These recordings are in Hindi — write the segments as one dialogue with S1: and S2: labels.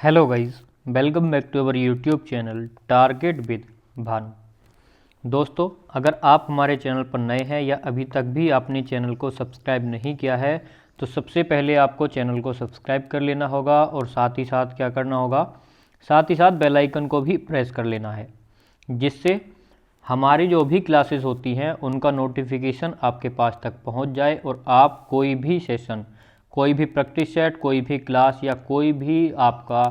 S1: Hello guys, welcome back to our YouTube channel target with Bhanu. दोस्तों, अगर आप हमारे चैनल पर नए हैं या अभी तक भी आपने चैनल को सब्सक्राइब नहीं किया है तो सबसे पहले आपको चैनल को सब्सक्राइब कर लेना होगा और साथ ही साथ क्या करना होगा, साथ ही साथ बेल आइकन को भी प्रेस कर लेना है, जिससे हमारी जो भी क्लासेस होती हैं उनका नोटिफिकेशन आपके पास तक पहुंच जाए और आप कोई भी सेशन, कोई भी प्रैक्टिस सेट, कोई भी क्लास या कोई भी आपका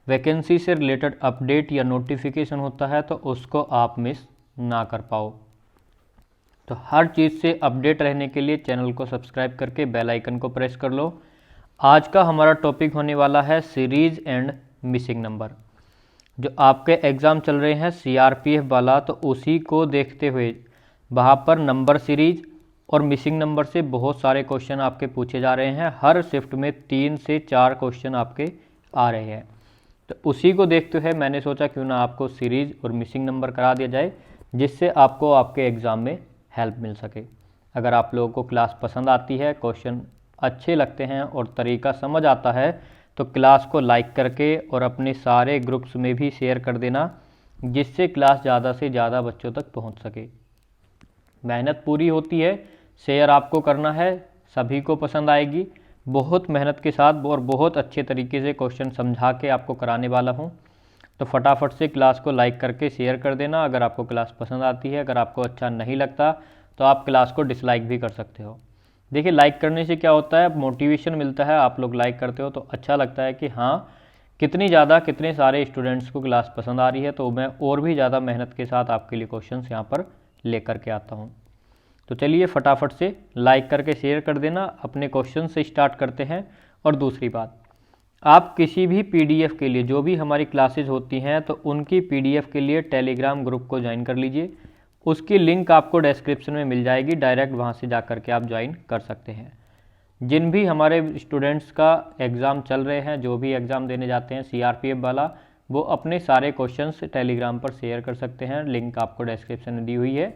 S1: वैकेंसी से रिलेटेड अपडेट या नोटिफिकेशन होता है तो उसको आप मिस ना कर पाओ। तो हर चीज़ से अपडेट रहने के लिए चैनल को सब्सक्राइब करके बेल आइकन को प्रेस कर लो। आज का हमारा टॉपिक होने वाला है सीरीज एंड मिसिंग नंबर। जो आपके एग्ज़ाम चल रहे हैं सीआरपीएफ वाला, तो उसी को देखते हुए वहाँ पर नंबर सीरीज और मिसिंग नंबर से बहुत सारे क्वेश्चन आपके पूछे जा रहे हैं। हर शिफ्ट में 3 से 4 क्वेश्चन आपके आ रहे हैं, तो उसी को देखते हुए मैंने सोचा क्यों ना आपको सीरीज और मिसिंग नंबर करा दिया जाए, जिससे आपको आपके एग्ज़ाम में हेल्प मिल सके। अगर आप लोगों को क्लास पसंद आती है, क्वेश्चन अच्छे लगते हैं और तरीका समझ आता है तो क्लास को लाइक करके और अपने सारे ग्रुप्स में भी शेयर कर देना, जिससे क्लास ज़्यादा से ज़्यादा बच्चों तक पहुंच सके। मेहनत पूरी होती है, शेयर आपको करना है, सभी को पसंद आएगी। बहुत मेहनत के साथ और बहुत अच्छे तरीके से क्वेश्चन समझा के आपको कराने वाला हूं, तो फटाफट से क्लास को लाइक करके शेयर कर देना अगर आपको क्लास पसंद आती है। अगर आपको अच्छा नहीं लगता तो आप क्लास को डिसलाइक भी कर सकते हो। देखिए, लाइक करने से क्या होता है, मोटिवेशन मिलता है। आप लोग लाइक करते हो तो अच्छा लगता है कि हाँ, कितनी ज़्यादा, कितने सारे स्टूडेंट्स को क्लास पसंद आ रही है, तो मैं और भी ज़्यादा मेहनत के साथ आपके लिए क्वेश्चंस यहाँ पर लेकर के आता हूँ। तो चलिए फटाफट से लाइक करके शेयर कर देना। अपने क्वेश्चन से स्टार्ट करते हैं। और दूसरी बात, आप किसी भी पीडीएफ के लिए, जो भी हमारी क्लासेज होती हैं तो उनकी पीडीएफ के लिए टेलीग्राम ग्रुप को ज्वाइन कर लीजिए। उसकी लिंक आपको डिस्क्रिप्शन में मिल जाएगी, डायरेक्ट वहाँ से जा कर के आप ज्वाइन कर सकते हैं। जिन भी हमारे स्टूडेंट्स का एग्ज़ाम चल रहे हैं, जो भी एग्ज़ाम देने जाते हैं सीआरपीएफ वाला, वो अपने सारे क्वेश्चंस टेलीग्राम पर शेयर कर सकते हैं। लिंक आपको डिस्क्रिप्शन में दी हुई है,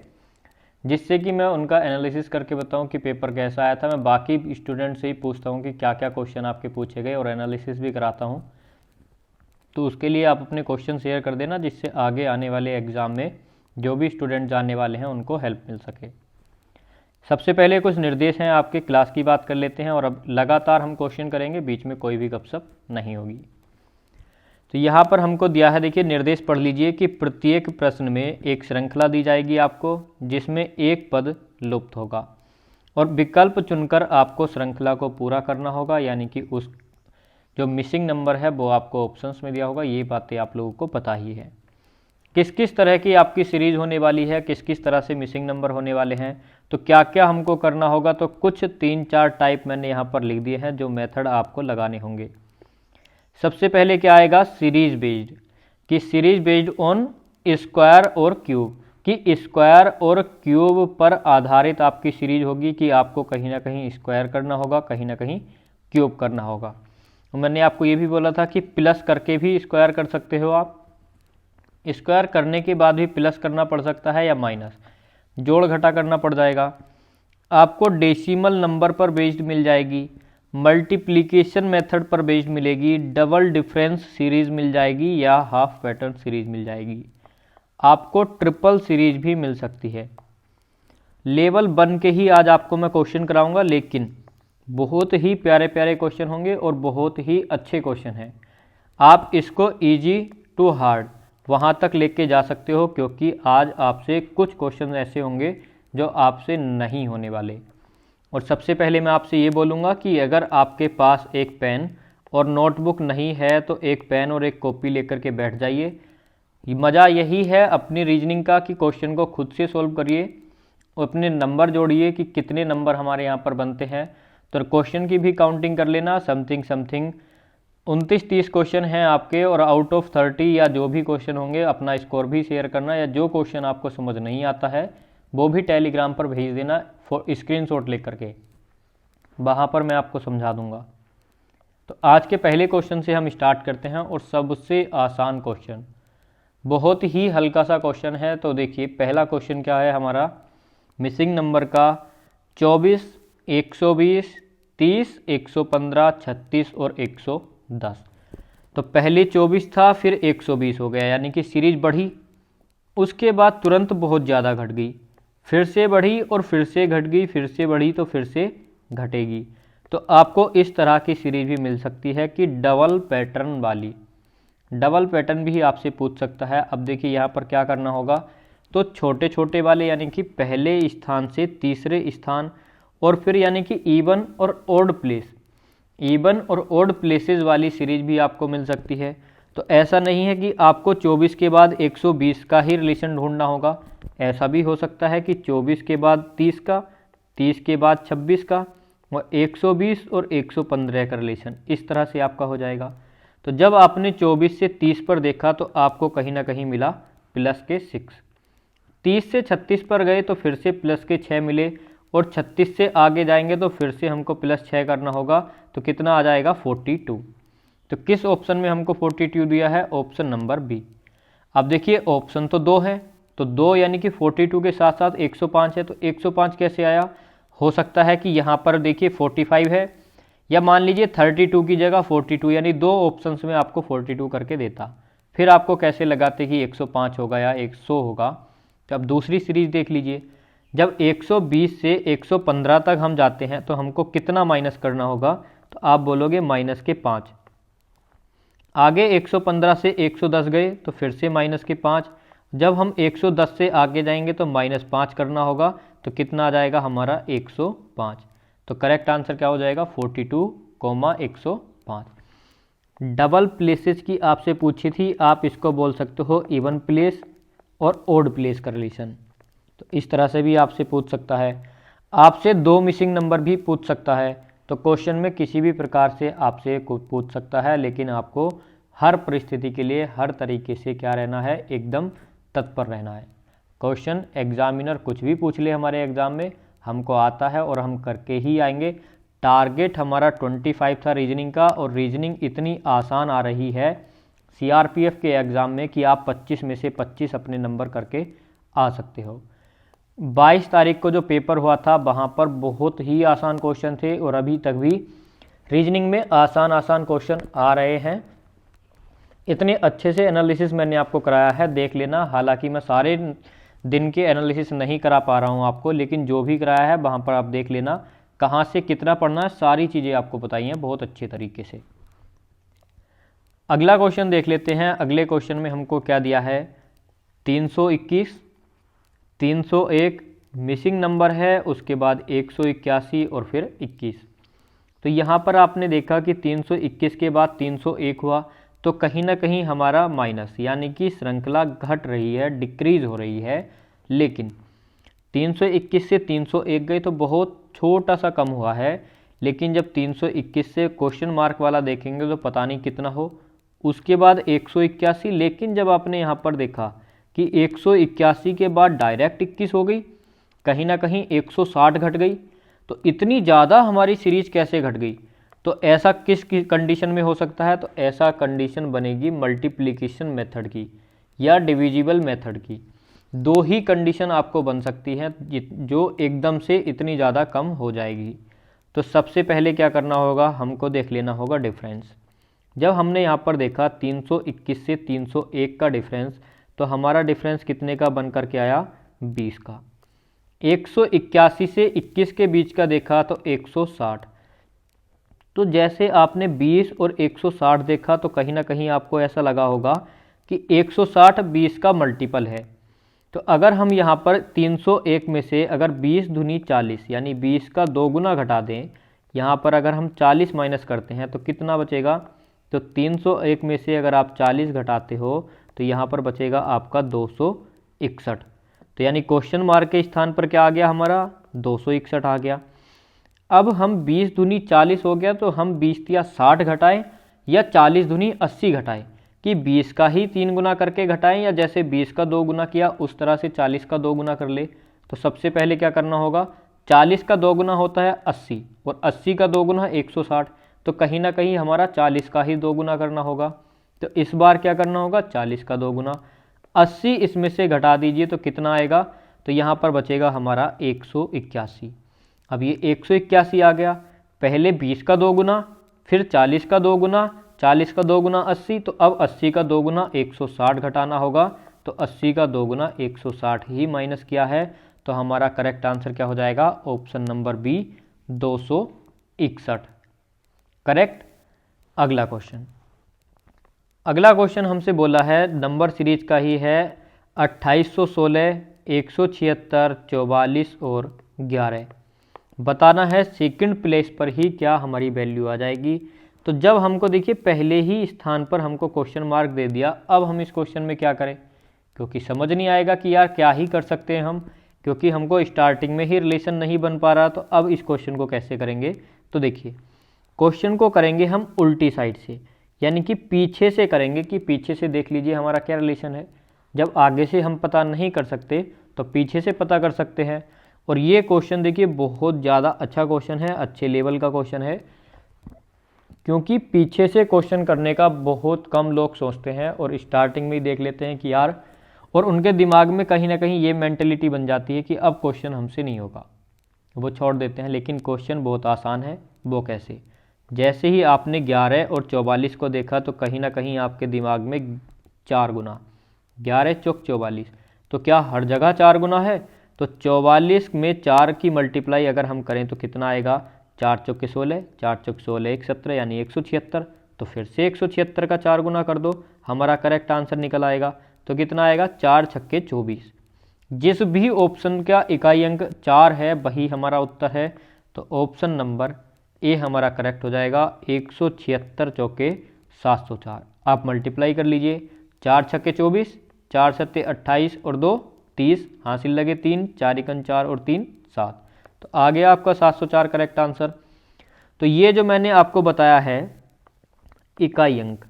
S1: जिससे कि मैं उनका एनालिसिस करके बताऊं कि पेपर कैसा आया था। मैं बाकी स्टूडेंट से ही पूछता हूं कि क्या क्या क्वेश्चन आपके पूछे गए और एनालिसिस भी कराता हूं। तो उसके लिए आप अपने क्वेश्चन शेयर कर देना, जिससे आगे आने वाले एग्ज़ाम में जो भी स्टूडेंट जाने वाले हैं उनको हेल्प मिल सके। सबसे पहले कुछ निर्देश हैं, आपके क्लास की बात कर लेते हैं और अब लगातार हम क्वेश्चन करेंगे, बीच में कोई भी गपशप नहीं होगी। तो यहाँ पर हमको दिया है, देखिए निर्देश पढ़ लीजिए कि प्रत्येक प्रश्न में एक श्रृंखला दी जाएगी आपको, जिसमें एक पद लुप्त होगा और विकल्प चुनकर आपको श्रृंखला को पूरा करना होगा। यानी कि उस जो मिसिंग नंबर है वो आपको ऑप्शंस में दिया होगा। ये बातें आप लोगों को पता ही है। किस किस तरह की आपकी सीरीज होने वाली है, किस किस तरह से मिसिंग नंबर होने वाले हैं, तो क्या क्या हमको करना होगा, तो कुछ 3-4 टाइप मैंने यहाँ पर लिख दिए हैं जो मेथड आपको लगाने होंगे। सबसे पहले क्या आएगा, सीरीज बेस्ड, कि सीरीज बेस्ड ऑन स्क्वायर और क्यूब, कि स्क्वायर और क्यूब पर आधारित आपकी सीरीज होगी, कि आपको कहीं ना कहीं स्क्वायर करना होगा, कहीं ना कहीं क्यूब करना होगा। मैंने आपको ये भी बोला था कि प्लस करके भी स्क्वायर कर सकते हो आप, स्क्वायर करने के बाद भी प्लस करना पड़ सकता है, या माइनस जोड़ घटा करना पड़ जाएगा। आपको डेसिमल नंबर पर बेस्ड मिल जाएगी, मल्टीप्लिकेशन मेथड पर बेस्ड मिलेगी, डबल डिफरेंस सीरीज मिल जाएगी, या हाफ पैटर्न सीरीज मिल जाएगी। आपको ट्रिपल सीरीज भी मिल सकती है। लेवल 1 के ही आज आपको मैं क्वेश्चन कराऊंगा, लेकिन बहुत ही प्यारे प्यारे क्वेश्चन होंगे और बहुत ही अच्छे क्वेश्चन हैं। आप इसको इजी टू हार्ड वहाँ तक लेके जा सकते हो, क्योंकि आज आपसे कुछ क्वेश्चन ऐसे होंगे जो आपसे नहीं होने वाले। और सबसे पहले मैं आपसे ये बोलूँगा कि अगर आपके पास एक पेन और नोटबुक नहीं है तो एक पेन और एक कॉपी लेकर के बैठ जाइए। मज़ा यही है अपनी रीजनिंग का कि क्वेश्चन को खुद से सॉल्व करिए और अपने नंबर जोड़िए कि कितने नंबर हमारे यहाँ पर बनते हैं। तो क्वेश्चन की भी काउंटिंग कर लेना, समथिंग 29-30 क्वेश्चन हैं आपके, और आउट ऑफ 30 या जो भी क्वेश्चन होंगे अपना स्कोर भी शेयर करना, या जो क्वेश्चन आपको समझ नहीं आता है वो भी टेलीग्राम पर भेज देना स्क्रीनशॉट लेकर के, वहाँ पर मैं आपको समझा दूंगा। तो आज के पहले क्वेश्चन से हम स्टार्ट करते हैं, और सबसे आसान क्वेश्चन, बहुत ही हल्का सा क्वेश्चन है। तो देखिए पहला क्वेश्चन क्या है हमारा, मिसिंग नंबर का 24, 120, 30, 115, 36 और 110। तो पहले 24 था, फिर 120 हो गया, यानी कि सीरीज बढ़ी, उसके बाद तुरंत बहुत ज़्यादा घट गई, फिर से बढ़ी और फिर से घट गई, फिर से बढ़ी तो फिर से घटेगी। तो आपको इस तरह की सीरीज भी मिल सकती है कि डबल पैटर्न वाली। डबल पैटर्न भी आपसे पूछ सकता है। अब देखिए यहाँ पर क्या करना होगा, तो छोटे छोटे वाले यानी कि पहले स्थान से तीसरे स्थान, और फिर यानी कि इवन और ओड प्लेस, इवन और ओड प्लेसेस वाली सीरीज भी आपको मिल सकती है। तो ऐसा नहीं है कि आपको 24 के बाद 120 का ही रिलेशन ढूंढना होगा, ऐसा भी हो सकता है कि 24 के बाद 30 का, 30 के बाद 26 का, और 120 और 115 का रिलेशन, इस तरह से आपका हो जाएगा। तो जब आपने 24 से 30 पर देखा तो आपको कहीं ना कहीं मिला प्लस के 6, 30 से 36 पर गए तो फिर से प्लस के 6 मिले, और 36 से आगे जाएंगे तो फिर से हमको प्लस 6 करना होगा, तो कितना आ जाएगा 42। तो किस ऑप्शन में हमको 42 दिया है, ऑप्शन नंबर बी। अब देखिए ऑप्शन तो 2 है, तो 2 यानी कि 42 के साथ साथ 105 है, तो 105 कैसे आया, हो सकता है कि यहाँ पर देखिए 45 है, या मान लीजिए 32 की जगह 42, यानी 2 ऑप्शंस में आपको 42 करके देता, फिर आपको कैसे लगाते कि 105 होगा या 100 होगा। तो अब दूसरी सीरीज देख लीजिए, जब 120 से 115 तक हम जाते हैं तो हमको कितना माइनस करना होगा, तो आप बोलोगे माइनस के 5। आगे 115 से 110 गए तो फिर से माइनस के 5, जब हम 110 से आगे जाएंगे तो माइनस 5 करना होगा, तो कितना आ जाएगा हमारा 105। तो करेक्ट आंसर क्या हो जाएगा 42, 105। डबल प्लेसेस की आपसे पूछी थी, आप इसको बोल सकते हो इवन प्लेस और ओड प्लेस का रिलेशन। तो इस तरह से भी आपसे पूछ सकता है। आपसे 2 मिसिंग नंबर भी पूछ सकता है। तो क्वेश्चन में किसी भी प्रकार से आपसे पूछ सकता है, लेकिन आपको हर परिस्थिति के लिए हर तरीके से क्या रहना है, एकदम तत्पर रहना है। क्वेश्चन एग्जामिनर कुछ भी पूछ ले हमारे एग्ज़ाम में, हमको आता है और हम करके ही आएंगे। टारगेट हमारा 25 था रीजनिंग का, और रीजनिंग इतनी आसान आ रही है सीआरपीएफ के एग्ज़ाम में कि आप 25 में से 25 अपने नंबर करके आ सकते हो। 22 तारीख को जो पेपर हुआ था वहाँ पर बहुत ही आसान क्वेश्चन थे, और अभी तक भी रीजनिंग में आसान आसान क्वेश्चन आ रहे हैं। इतने अच्छे से एनालिसिस मैंने आपको कराया है, देख लेना। हालांकि मैं सारे दिन के एनालिसिस नहीं करा पा रहा हूँ आपको, लेकिन जो भी कराया है वहाँ पर आप देख लेना, कहाँ से कितना पढ़ना है, सारी चीज़ें आपको बताई हैं बहुत अच्छे तरीके से। अगला क्वेश्चन देख लेते हैं। अगले क्वेश्चन में हमको क्या दिया है, 321, 301 मिसिंग नंबर है, उसके बाद 181 और फिर 21। तो यहाँ पर आपने देखा कि 321 के बाद 301 हुआ, तो कहीं ना कहीं हमारा माइनस, यानी कि श्रृंखला घट रही है, डिक्रीज हो रही है। लेकिन 321 से 301 गए तो बहुत छोटा सा कम हुआ है, लेकिन जब 321 से क्वेश्चन मार्क वाला देखेंगे तो पता नहीं कितना हो। उसके बाद 181, लेकिन जब आपने यहाँ पर देखा कि 181 के बाद डायरेक्ट 21 हो गई, कहीं ना कहीं 160 घट गई, तो इतनी ज़्यादा हमारी सीरीज कैसे घट गई। तो ऐसा किस कंडीशन में हो सकता है, तो ऐसा कंडीशन बनेगी मल्टीप्लिकेशन मेथड की या डिविजिबल मेथड की। 2 ही कंडीशन आपको बन सकती हैं जो एकदम से इतनी ज़्यादा कम हो जाएगी। तो सबसे पहले क्या करना होगा, हमको देख लेना होगा डिफरेंस। जब हमने यहाँ पर देखा 321 से 301 का डिफरेंस, तो हमारा डिफरेंस कितने का बन कर के आया, 20 का। 181 से 21 के बीच का देखा तो 160। तो जैसे आपने 20 और 160 देखा तो कहीं ना कहीं आपको ऐसा लगा होगा कि 160 20 का मल्टीपल है। तो अगर हम यहाँ पर 301 में से अगर 20 दूनी 40, यानी 20 का 2 गुना घटा दें, यहाँ पर अगर हम 40 माइनस करते हैं तो कितना बचेगा, तो 301 में से अगर आप 40 घटाते हो तो यहाँ पर बचेगा आपका 261। तो यानी क्वेश्चन मार्क के स्थान पर क्या आ गया हमारा, 261 आ गया। अब हम 20 दूनी 40 हो गया, तो हम 20 या 60 घटाएं या 40 दूनी 80 घटाएं, कि 20 का ही 3 गुना करके घटाएं, या जैसे 20 का 2 गुना किया उस तरह से 40 का 2 गुना कर ले। तो सबसे पहले क्या करना होगा, 40 का 2 गुना होता है 80, और 80 का 2 गुना 160, तो कहीं ना कहीं हमारा 40 का ही 2 गुना करना होगा। तो इस बार क्या करना होगा, 40 का 2 गुना, 80 इसमें से घटा दीजिए तो कितना आएगा, तो यहाँ पर बचेगा हमारा 181। अब ये 181 आ गया, पहले 20 का 2 गुना, फिर 40 का 2 गुना, 40 का 2 गुना 80, तो अब 80 का 2 गुना 160 घटाना होगा, तो 80 का 2 गुना 160 ही माइनस किया है, तो हमारा करेक्ट आंसर क्या हो जाएगा, ऑप्शन नंबर बी 261 करेक्ट। अगला क्वेश्चन हमसे बोला है नंबर सीरीज का ही है 2816, 176, 44 और 11। बताना है सेकंड प्लेस पर ही क्या हमारी वैल्यू आ जाएगी। तो जब हमको देखिए पहले ही स्थान पर हमको क्वेश्चन मार्क दे दिया, अब हम इस क्वेश्चन में क्या करें, क्योंकि समझ नहीं आएगा कि यार क्या ही कर सकते हैं हम, क्योंकि हमको स्टार्टिंग में ही रिलेशन नहीं बन पा रहा। तो अब इस क्वेश्चन को कैसे करेंगे, तो देखिए क्वेश्चन को करेंगे हम उल्टी साइड से, यानी कि पीछे से करेंगे, कि पीछे से देख लीजिए हमारा क्या रिलेशन है। जब आगे से हम पता नहीं कर सकते तो पीछे से पता कर सकते हैं। और ये क्वेश्चन देखिए बहुत ज़्यादा अच्छा क्वेश्चन है, अच्छे लेवल का क्वेश्चन है, क्योंकि पीछे से क्वेश्चन करने का बहुत कम लोग सोचते हैं और स्टार्टिंग में ही देख लेते हैं कि यार, और उनके दिमाग में कहीं ना कहीं ये मेंटलिटी बन जाती है कि अब क्वेश्चन हमसे नहीं होगा, वो छोड़ देते हैं। लेकिन क्वेश्चन बहुत आसान है। वो कैसे, जैसे ही आपने 11 और 44 को देखा तो कहीं ना कहीं आपके दिमाग में 4 गुना, 11 चौक 44, तो क्या हर जगह 4 गुना है, तो 44 में 4 की मल्टीप्लाई अगर हम करें तो कितना आएगा, 4 चौके 16, 4 चौक 16 117 यानी 176, तो फिर से 176 का 4 गुना कर दो, हमारा करेक्ट आंसर निकल आएगा। तो कितना आएगा, 4 छक्के 24। जिस भी ऑप्शन का इकाई अंक 4 है वही हमारा उत्तर है, तो ऑप्शन नंबर ए हमारा करेक्ट हो जाएगा। 176 चौके 704, आप मल्टीप्लाई कर लीजिए, 4 छक्के 24, 4 सत्ते 28 और 2 30, हासिल लगे 3, 4 एकन 4 और 3 7, तो आ गया आपका 704 करेक्ट आंसर। तो ये जो मैंने आपको बताया है इकाई अंक,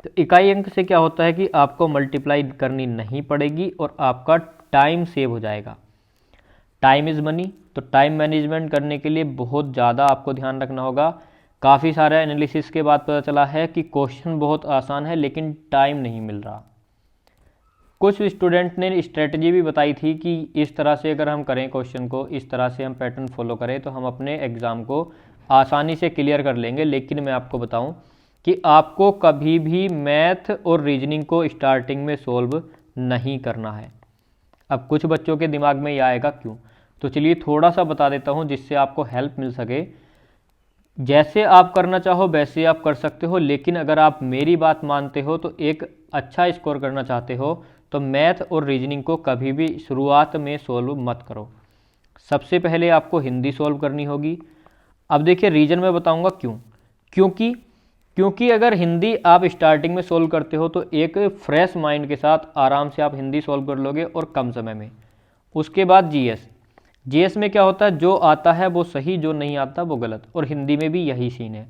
S1: तो इकाई अंक से क्या होता है कि आपको मल्टीप्लाई करनी नहीं पड़ेगी और आपका टाइम सेव हो जाएगा। टाइम इज़ मनी, तो टाइम मैनेजमेंट करने के लिए बहुत ज़्यादा आपको ध्यान रखना होगा। काफ़ी सारे एनालिसिस के बाद पता चला है कि क्वेश्चन बहुत आसान है लेकिन टाइम नहीं मिल रहा। कुछ स्टूडेंट ने स्ट्रेटजी भी बताई थी कि इस तरह से अगर हम करें क्वेश्चन को, इस तरह से हम पैटर्न फॉलो करें तो हम अपने एग्ज़ाम को आसानी से क्लियर कर लेंगे। लेकिन मैं आपको बताऊं कि आपको कभी भी मैथ और रीजनिंग को स्टार्टिंग में सॉल्व नहीं करना है। अब कुछ बच्चों के दिमाग में ये आएगा क्यों, तो चलिए थोड़ा सा बता देता हूँ जिससे आपको हेल्प मिल सके। जैसे आप करना चाहो वैसे आप कर सकते हो, लेकिन अगर आप मेरी बात मानते हो तो एक अच्छा स्कोर करना चाहते हो तो मैथ और रीजनिंग को कभी भी शुरुआत में सॉल्व मत करो। सबसे पहले आपको हिंदी सॉल्व करनी होगी। अब देखिए रीजन में बताऊंगा क्यों, क्योंकि अगर हिंदी आप स्टार्टिंग में सॉल्व करते हो तो एक फ्रेश माइंड के साथ आराम से आप हिंदी सॉल्व कर लोगे और कम समय में। उसके बाद जीएस में क्या होता है, जो आता है वो सही, जो नहीं आता वो गलत, और हिंदी में भी यही सीन है।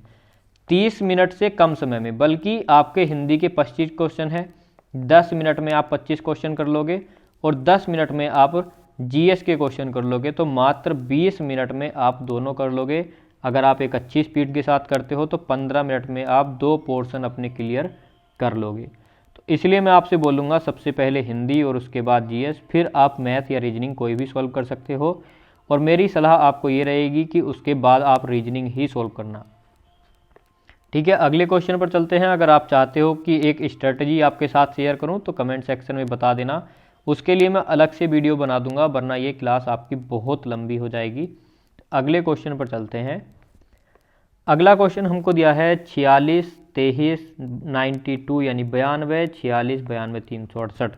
S1: 30 मिनट से कम समय में, बल्कि आपके हिंदी के 25 क्वेश्चन है, 10 मिनट में आप 25 क्वेश्चन कर लोगे और 10 मिनट में आप जीएस के क्वेश्चन कर लोगे, तो मात्र 20 मिनट में आप दोनों कर लोगे। अगर आप एक अच्छी स्पीड के साथ करते हो तो 15 मिनट में आप 2 पोर्शन अपने क्लियर कर लोगे। तो इसलिए मैं आपसे बोलूँगा सबसे पहले हिंदी और उसके बाद जीएस, फिर आप मैथ या रीजनिंग कोई भी सॉल्व कर सकते हो। और मेरी सलाह आपको ये रहेगी कि उसके बाद आप रीजनिंग ही सॉल्व करना। ठीक है, अगले क्वेश्चन पर चलते हैं। अगर आप चाहते हो कि एक स्ट्रेटजी आपके साथ शेयर करूं तो कमेंट सेक्शन में बता देना, उसके लिए मैं अलग से वीडियो बना दूंगा, वरना ये क्लास आपकी बहुत लंबी हो जाएगी। अगले क्वेश्चन पर चलते हैं। अगला क्वेश्चन हमको दिया है 46, 23, 92 यानी 92, 46, 92, 368।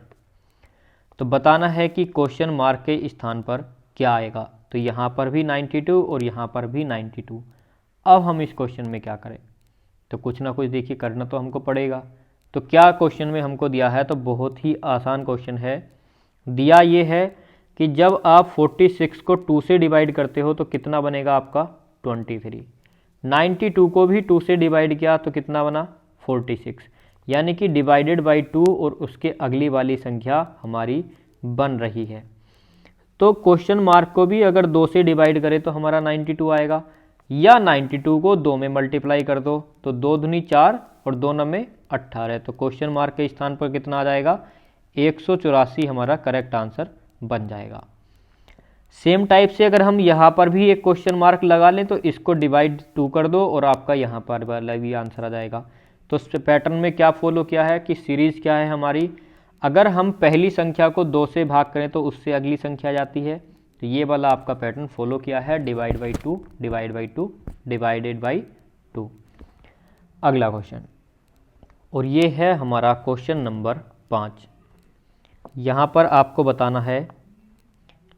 S1: तो बताना है कि क्वेश्चन मार्क के स्थान पर क्या आएगा। तो यहाँ पर भी 92 और यहाँ पर भी 92। अब हम इस क्वेश्चन में क्या करें, तो कुछ ना कुछ देखिए करना तो हमको पड़ेगा। तो क्या क्वेश्चन में हमको दिया है, तो बहुत ही आसान क्वेश्चन है। दिया ये है कि जब आप 46 को 2 से डिवाइड करते हो तो कितना बनेगा आपका 23। 92 को भी 2 से डिवाइड किया तो कितना बना 46, यानी कि डिवाइडेड बाई 2 और उसके अगली वाली संख्या हमारी बन रही है। तो क्वेश्चन मार्क को भी अगर 2 से डिवाइड करें तो हमारा 92 आएगा, या 92 को 2 में मल्टीप्लाई कर दो तो 2 दूनी 4 और 2 9 18, तो क्वेश्चन मार्क के स्थान पर कितना आ जाएगा 184 हमारा करेक्ट आंसर बन जाएगा। सेम टाइप से अगर हम यहाँ पर भी एक क्वेश्चन मार्क लगा लें तो इसको डिवाइड 2 कर दो और आपका यहाँ पर वाला भी आंसर आ जाएगा। तो उस पैटर्न में क्या फॉलो किया है कि सीरीज़ क्या है हमारी, अगर हम पहली संख्या को 2 से भाग करें तो उससे अगली संख्या जाती है। तो ये वाला आपका पैटर्न फॉलो किया है, divide by 2, divide by 2, divided by 2। अगला क्वेश्चन, और ये है हमारा क्वेश्चन नंबर 5। यहाँ पर आपको बताना है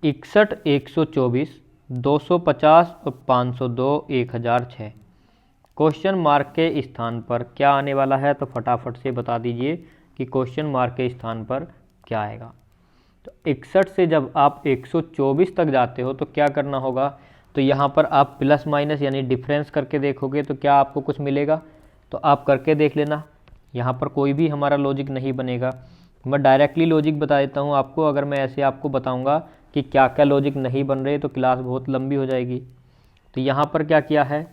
S1: 61, 124, 250 और 502, 1006 क्वेश्चन मार्क के स्थान पर क्या आने वाला है। तो फटाफट से बता दीजिए कि क्वेश्चन मार्क के स्थान पर क्या आएगा। तो 61 से जब आप 124 तक जाते हो तो क्या करना होगा, तो यहाँ पर आप प्लस माइनस यानी डिफरेंस करके देखोगे तो क्या आपको कुछ मिलेगा। तो आप करके देख लेना, यहाँ पर कोई भी हमारा लॉजिक नहीं बनेगा। मैं डायरेक्टली लॉजिक बता देता हूँ आपको। अगर मैं ऐसे आपको बताऊँगा कि क्या क्या लॉजिक नहीं बन रहे तो क्लास बहुत लंबी हो जाएगी। तो यहाँ पर क्या किया है,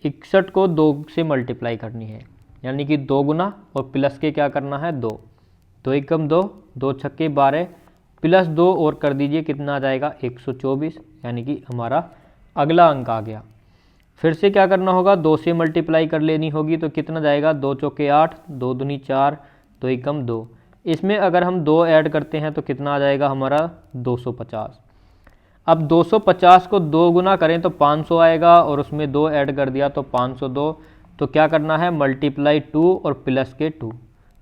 S1: 61 को 2 से मल्टीप्लाई करनी है, यानी कि 2 गुना और प्लस के क्या करना है 2, 2 एकम 2, 2 छक्के 12, प्लस 2 और कर दीजिए, कितना आ जाएगा 124, यानी कि हमारा अगला अंक आ गया। फिर से क्या करना होगा, 2 से मल्टीप्लाई कर लेनी होगी। तो कितना जाएगा 2 चौके 8, 2 दूनी 4, 2 एकम 2। इसमें अगर हम 2 ऐड करते हैं तो कितना आ जाएगा हमारा 250। अब 250 को 2 गुना करें तो 500 आएगा, और उसमें 2 ऐड कर दिया तो 502। तो क्या करना है, मल्टीप्लाई 2 और प्लस के 2,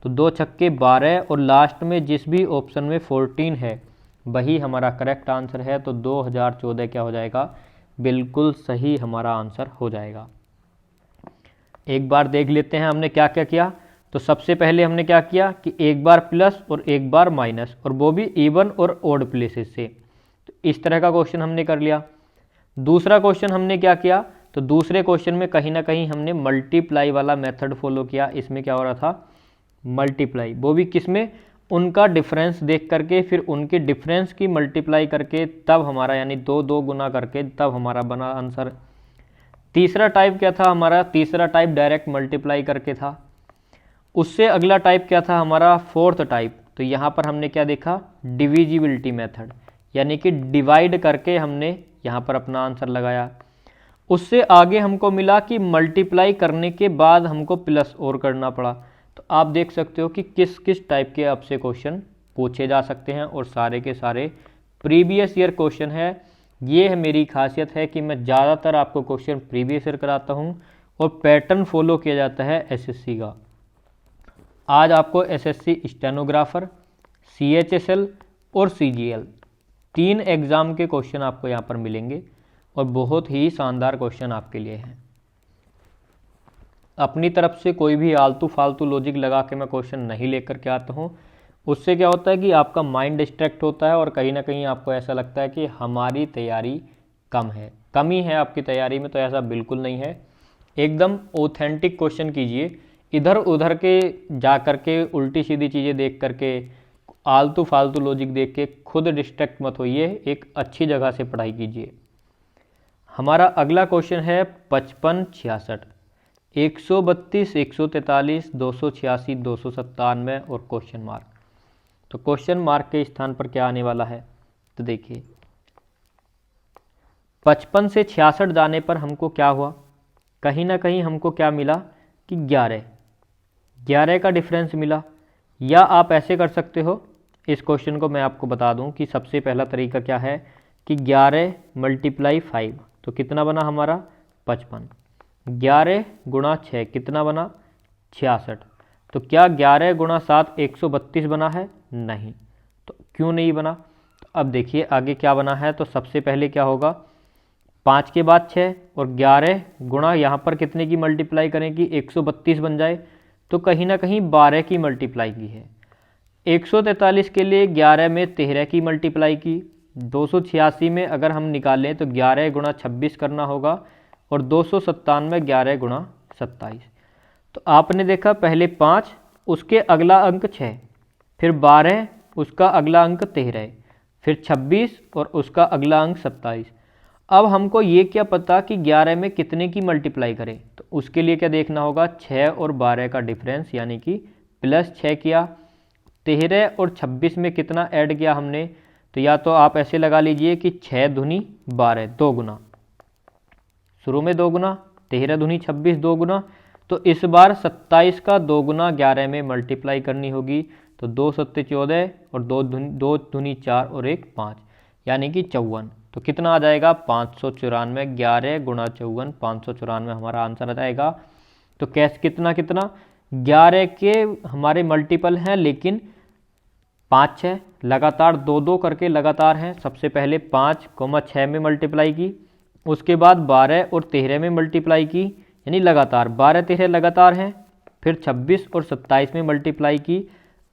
S1: तो 2 छक्के 12, और लास्ट में जिस भी ऑप्शन में 14 है वही हमारा करेक्ट आंसर है। तो 2014 क्या हो जाएगा, बिल्कुल सही हमारा आंसर हो जाएगा। एक बार देख लेते हैं हमने क्या क्या किया। तो सबसे पहले हमने क्या किया कि एक बार प्लस और एक बार माइनस, और वो भी इवन और ओड प्लेसेस से। तो इस तरह का क्वेश्चन हमने कर लिया। दूसरा क्वेश्चन हमने क्या किया, तो दूसरे क्वेश्चन में कहीं ना कहीं हमने मल्टीप्लाई वाला मेथड फॉलो किया। इसमें क्या हो रहा था, मल्टीप्लाई, वो भी किसमें, उनका डिफरेंस देख करके, फिर उनके डिफरेंस की मल्टीप्लाई करके, तब हमारा यानी 2 2 गुना करके तब हमारा बना आंसर। तीसरा टाइप क्या था हमारा, तीसरा टाइप डायरेक्ट मल्टीप्लाई करके था। उससे अगला टाइप क्या था हमारा, फोर्थ टाइप। तो यहाँ पर हमने क्या देखा, डिविजिबिलिटी मेथड, यानी कि डिवाइड करके हमने यहाँ पर अपना आंसर लगाया। उससे आगे हमको मिला कि मल्टीप्लाई करने के बाद हमको प्लस और करना पड़ा। तो आप देख सकते हो कि किस किस टाइप के आपसे क्वेश्चन पूछे जा सकते हैं, और सारे के सारे प्रीवियस ईयर क्वेश्चन है। ये है मेरी खासियत है कि मैं ज़्यादातर आपको क्वेश्चन प्रीवियस ईयर कराता हूँ, और पैटर्न फॉलो किया जाता है एसएससी का। आज आपको एसएससी स्टेनोग्राफर, सीएचएसएल और सीजीएल 3 एग्ज़ाम के क्वेश्चन आपको यहाँ पर मिलेंगे, और बहुत ही शानदार क्वेश्चन आपके लिए हैं। अपनी तरफ से कोई भी आलतू फालतू लॉजिक लगा के मैं क्वेश्चन नहीं लेकर के आता हूँ। उससे क्या होता है कि आपका माइंड डिस्ट्रैक्ट होता है, और कहीं ना कहीं आपको ऐसा लगता है कि हमारी तैयारी कम है, कमी है आपकी तैयारी में। तो ऐसा बिल्कुल नहीं है। एकदम ऑथेंटिक क्वेश्चन कीजिए, इधर उधर के जा कर के उल्टी सीधी चीज़ें देख करके, आलतू फालतू लॉजिक देख के खुद डिस्ट्रैक्ट मत होइए, एक अच्छी जगह से पढ़ाई कीजिए। हमारा अगला क्वेश्चन है 55, 66, 132, 143, 286, 297 और क्वेश्चन मार्क। तो क्वेश्चन मार्क के स्थान पर क्या आने वाला है, तो देखिए 55 से 66 जाने पर हमको क्या हुआ, कहीं ना कहीं हमको क्या मिला कि 11 का डिफरेंस मिला। या आप ऐसे कर सकते हो, इस क्वेश्चन को मैं आपको बता दूं कि सबसे पहला तरीका क्या है कि 11 मल्टीप्लाई 5, तो कितना बना हमारा 55। 11 गुणा 6 कितना बना 66। तो क्या 11 गुणा 7 132 बना है, नहीं। तो क्यों नहीं बना, तो अब देखिए आगे क्या बना है। तो सबसे पहले क्या होगा, 5 के बाद 6 और 11 गुणा यहाँ पर कितने की मल्टीप्लाई करें कि 132 बन जाए। तो कहीं ना कहीं 12 की मल्टीप्लाई की है। 143 के लिए 11 में 13 की मल्टीप्लाई की। 286 में अगर हम निकालें तो 11 गुणा 26 करना होगा, और 297 11 गुणा 27। तो आपने देखा पहले 5, उसके अगला अंक 6, फिर 12, उसका अगला अंक 13, फिर 26 और उसका अगला अंक 27। अब हमको ये क्या पता कि 11 में कितने की मल्टीप्लाई करें, तो उसके लिए क्या देखना होगा, 6 और 12 का डिफरेंस, यानी कि प्लस 6 किया। 13 और 26 में कितना ऐड किया हमने, तो या तो आप ऐसे लगा लीजिए कि 6 दूनी 12 2 गुना, शुरू में 2 गुना, 13 दूनी 26 2 गुना, तो इस बार 27 का 2 गुना 11 में मल्टीप्लाई करनी होगी। तो 2 सत्ते 14 और 2 दूनी 4 और 1 5, यानी कि 54। तो कितना आ जाएगा 594। 11 गुणा 54, 594 हमारा आंसर आ जाएगा। तो कैसे कितना 11 के हमारे मल्टीपल हैं, लेकिन 5 6 लगातार 2 2 करके लगातार हैं। सबसे पहले 5 6 में मल्टीप्लाई की, उसके बाद 12 और 13 में मल्टीप्लाई की, यानी लगातार 12 13 लगातार हैं। फिर 26 और 27 में मल्टीप्लाई की।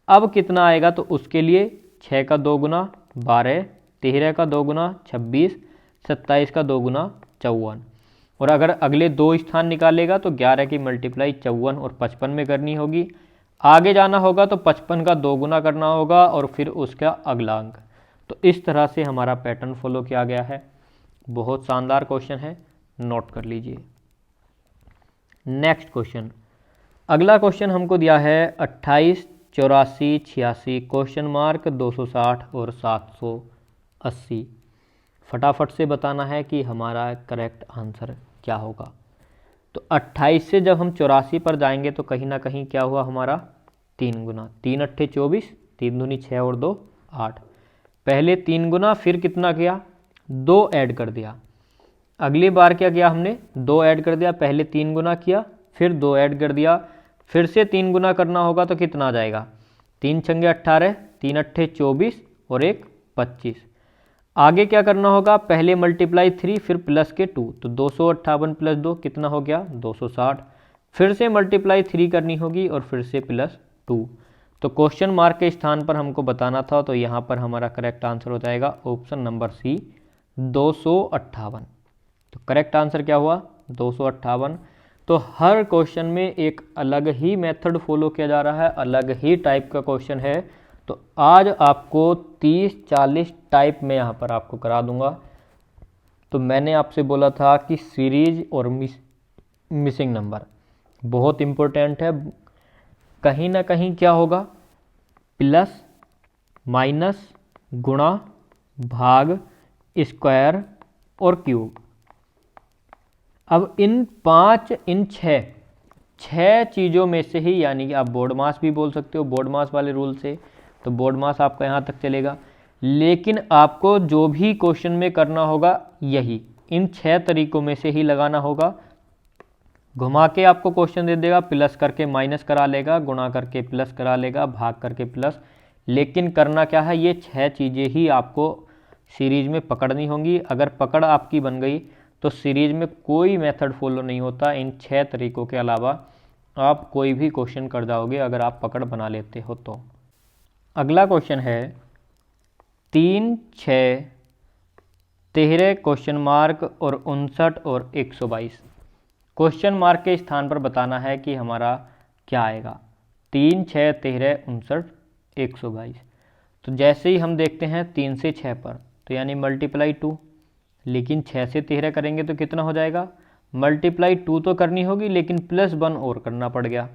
S1: अब कितना आएगा, तो उसके लिए 6 का 2 गुना 12, 13 का 2 गुना 26, 27 का 2 गुना 54। और अगर अगले 2 स्थान निकालेगा तो 11 की मल्टीप्लाई 54 और 55 में करनी होगी। आगे जाना होगा तो 55 का 2 गुना करना होगा और फिर उसका अगला अंक। तो इस तरह से हमारा पैटर्न फॉलो किया गया है। बहुत शानदार क्वेश्चन है, नोट कर लीजिए। नेक्स्ट क्वेश्चन, अगला क्वेश्चन हमको दिया है 28 84 86 क्वेश्चन मार्क 260 और 780। फटाफट से बताना है कि हमारा करेक्ट आंसर क्या होगा। तो 28 से जब हम 84 पर जाएंगे तो कहीं ना कहीं क्या हुआ हमारा 3 गुना, 3 अट्ठे 24, 3 दूनी 6 और 2 8। पहले 3 गुना, फिर कितना किया 2 ऐड कर दिया। अगली बार क्या किया हमने 2 ऐड कर दिया, पहले 3 गुना किया फिर 2 ऐड कर दिया, फिर से 3 गुना करना होगा तो कितना आ जाएगा 3 छंगे 18, 3 अट्ठे 24 और 1 25। आगे क्या करना होगा, पहले मल्टीप्लाई 3 फिर प्लस के 2, तो 258 प्लस 2 कितना हो गया 260। फिर से मल्टीप्लाई 3 करनी होगी और फिर से प्लस 2। तो क्वेश्चन मार्क के स्थान पर हमको बताना था, तो यहाँ पर हमारा करेक्ट आंसर हो जाएगा ऑप्शन नंबर सी 258। तो करेक्ट आंसर क्या हुआ 258। तो हर क्वेश्चन में एक अलग ही मेथड फॉलो किया जा रहा है, अलग ही टाइप का क्वेश्चन है। तो आज आपको 30-40 टाइप में यहाँ पर आपको करा दूंगा। तो मैंने आपसे बोला था कि सीरीज और मिसिंग नंबर बहुत इम्पोर्टेंट है। कहीं ना कहीं क्या होगा, प्लस माइनस गुणा भाग स्क्वायर और क्यूब। अब इन 6 चीज़ों में से ही, यानी कि आप बोर्ड मास भी बोल सकते हो, बोर्ड मास वाले रूल से, तो बोर्ड मास आपका यहाँ तक चलेगा। लेकिन आपको जो भी क्वेश्चन में करना होगा यही इन 6 तरीकों में से ही लगाना होगा। घुमा के आपको क्वेश्चन दे देगा, प्लस करके माइनस करा लेगा, गुणा करके प्लस करा लेगा, भाग करके प्लस। लेकिन करना क्या है, ये 6 चीज़ें ही आपको सीरीज में पकड़नी होंगी। अगर पकड़ आपकी बन गई तो सीरीज में कोई मेथड फॉलो नहीं होता। इन 6 तरीकों के अलावा आप कोई भी क्वेश्चन कर जाओगे अगर आप पकड़ बना लेते हो तो। अगला क्वेश्चन है 3 6 13 क्वेश्चन मार्क और 59 और 122। क्वेश्चन मार्क के स्थान पर बताना है कि हमारा क्या आएगा 3 6 13 59 122। तो जैसे ही हम देखते हैं 3 से 6 पर, तो यानी मल्टीप्लाई 2, लेकिन 6 से 13 करेंगे तो कितना हो जाएगा, मल्टीप्लाई 2 तो करनी होगी लेकिन प्लस 1 और करना पड़ गया।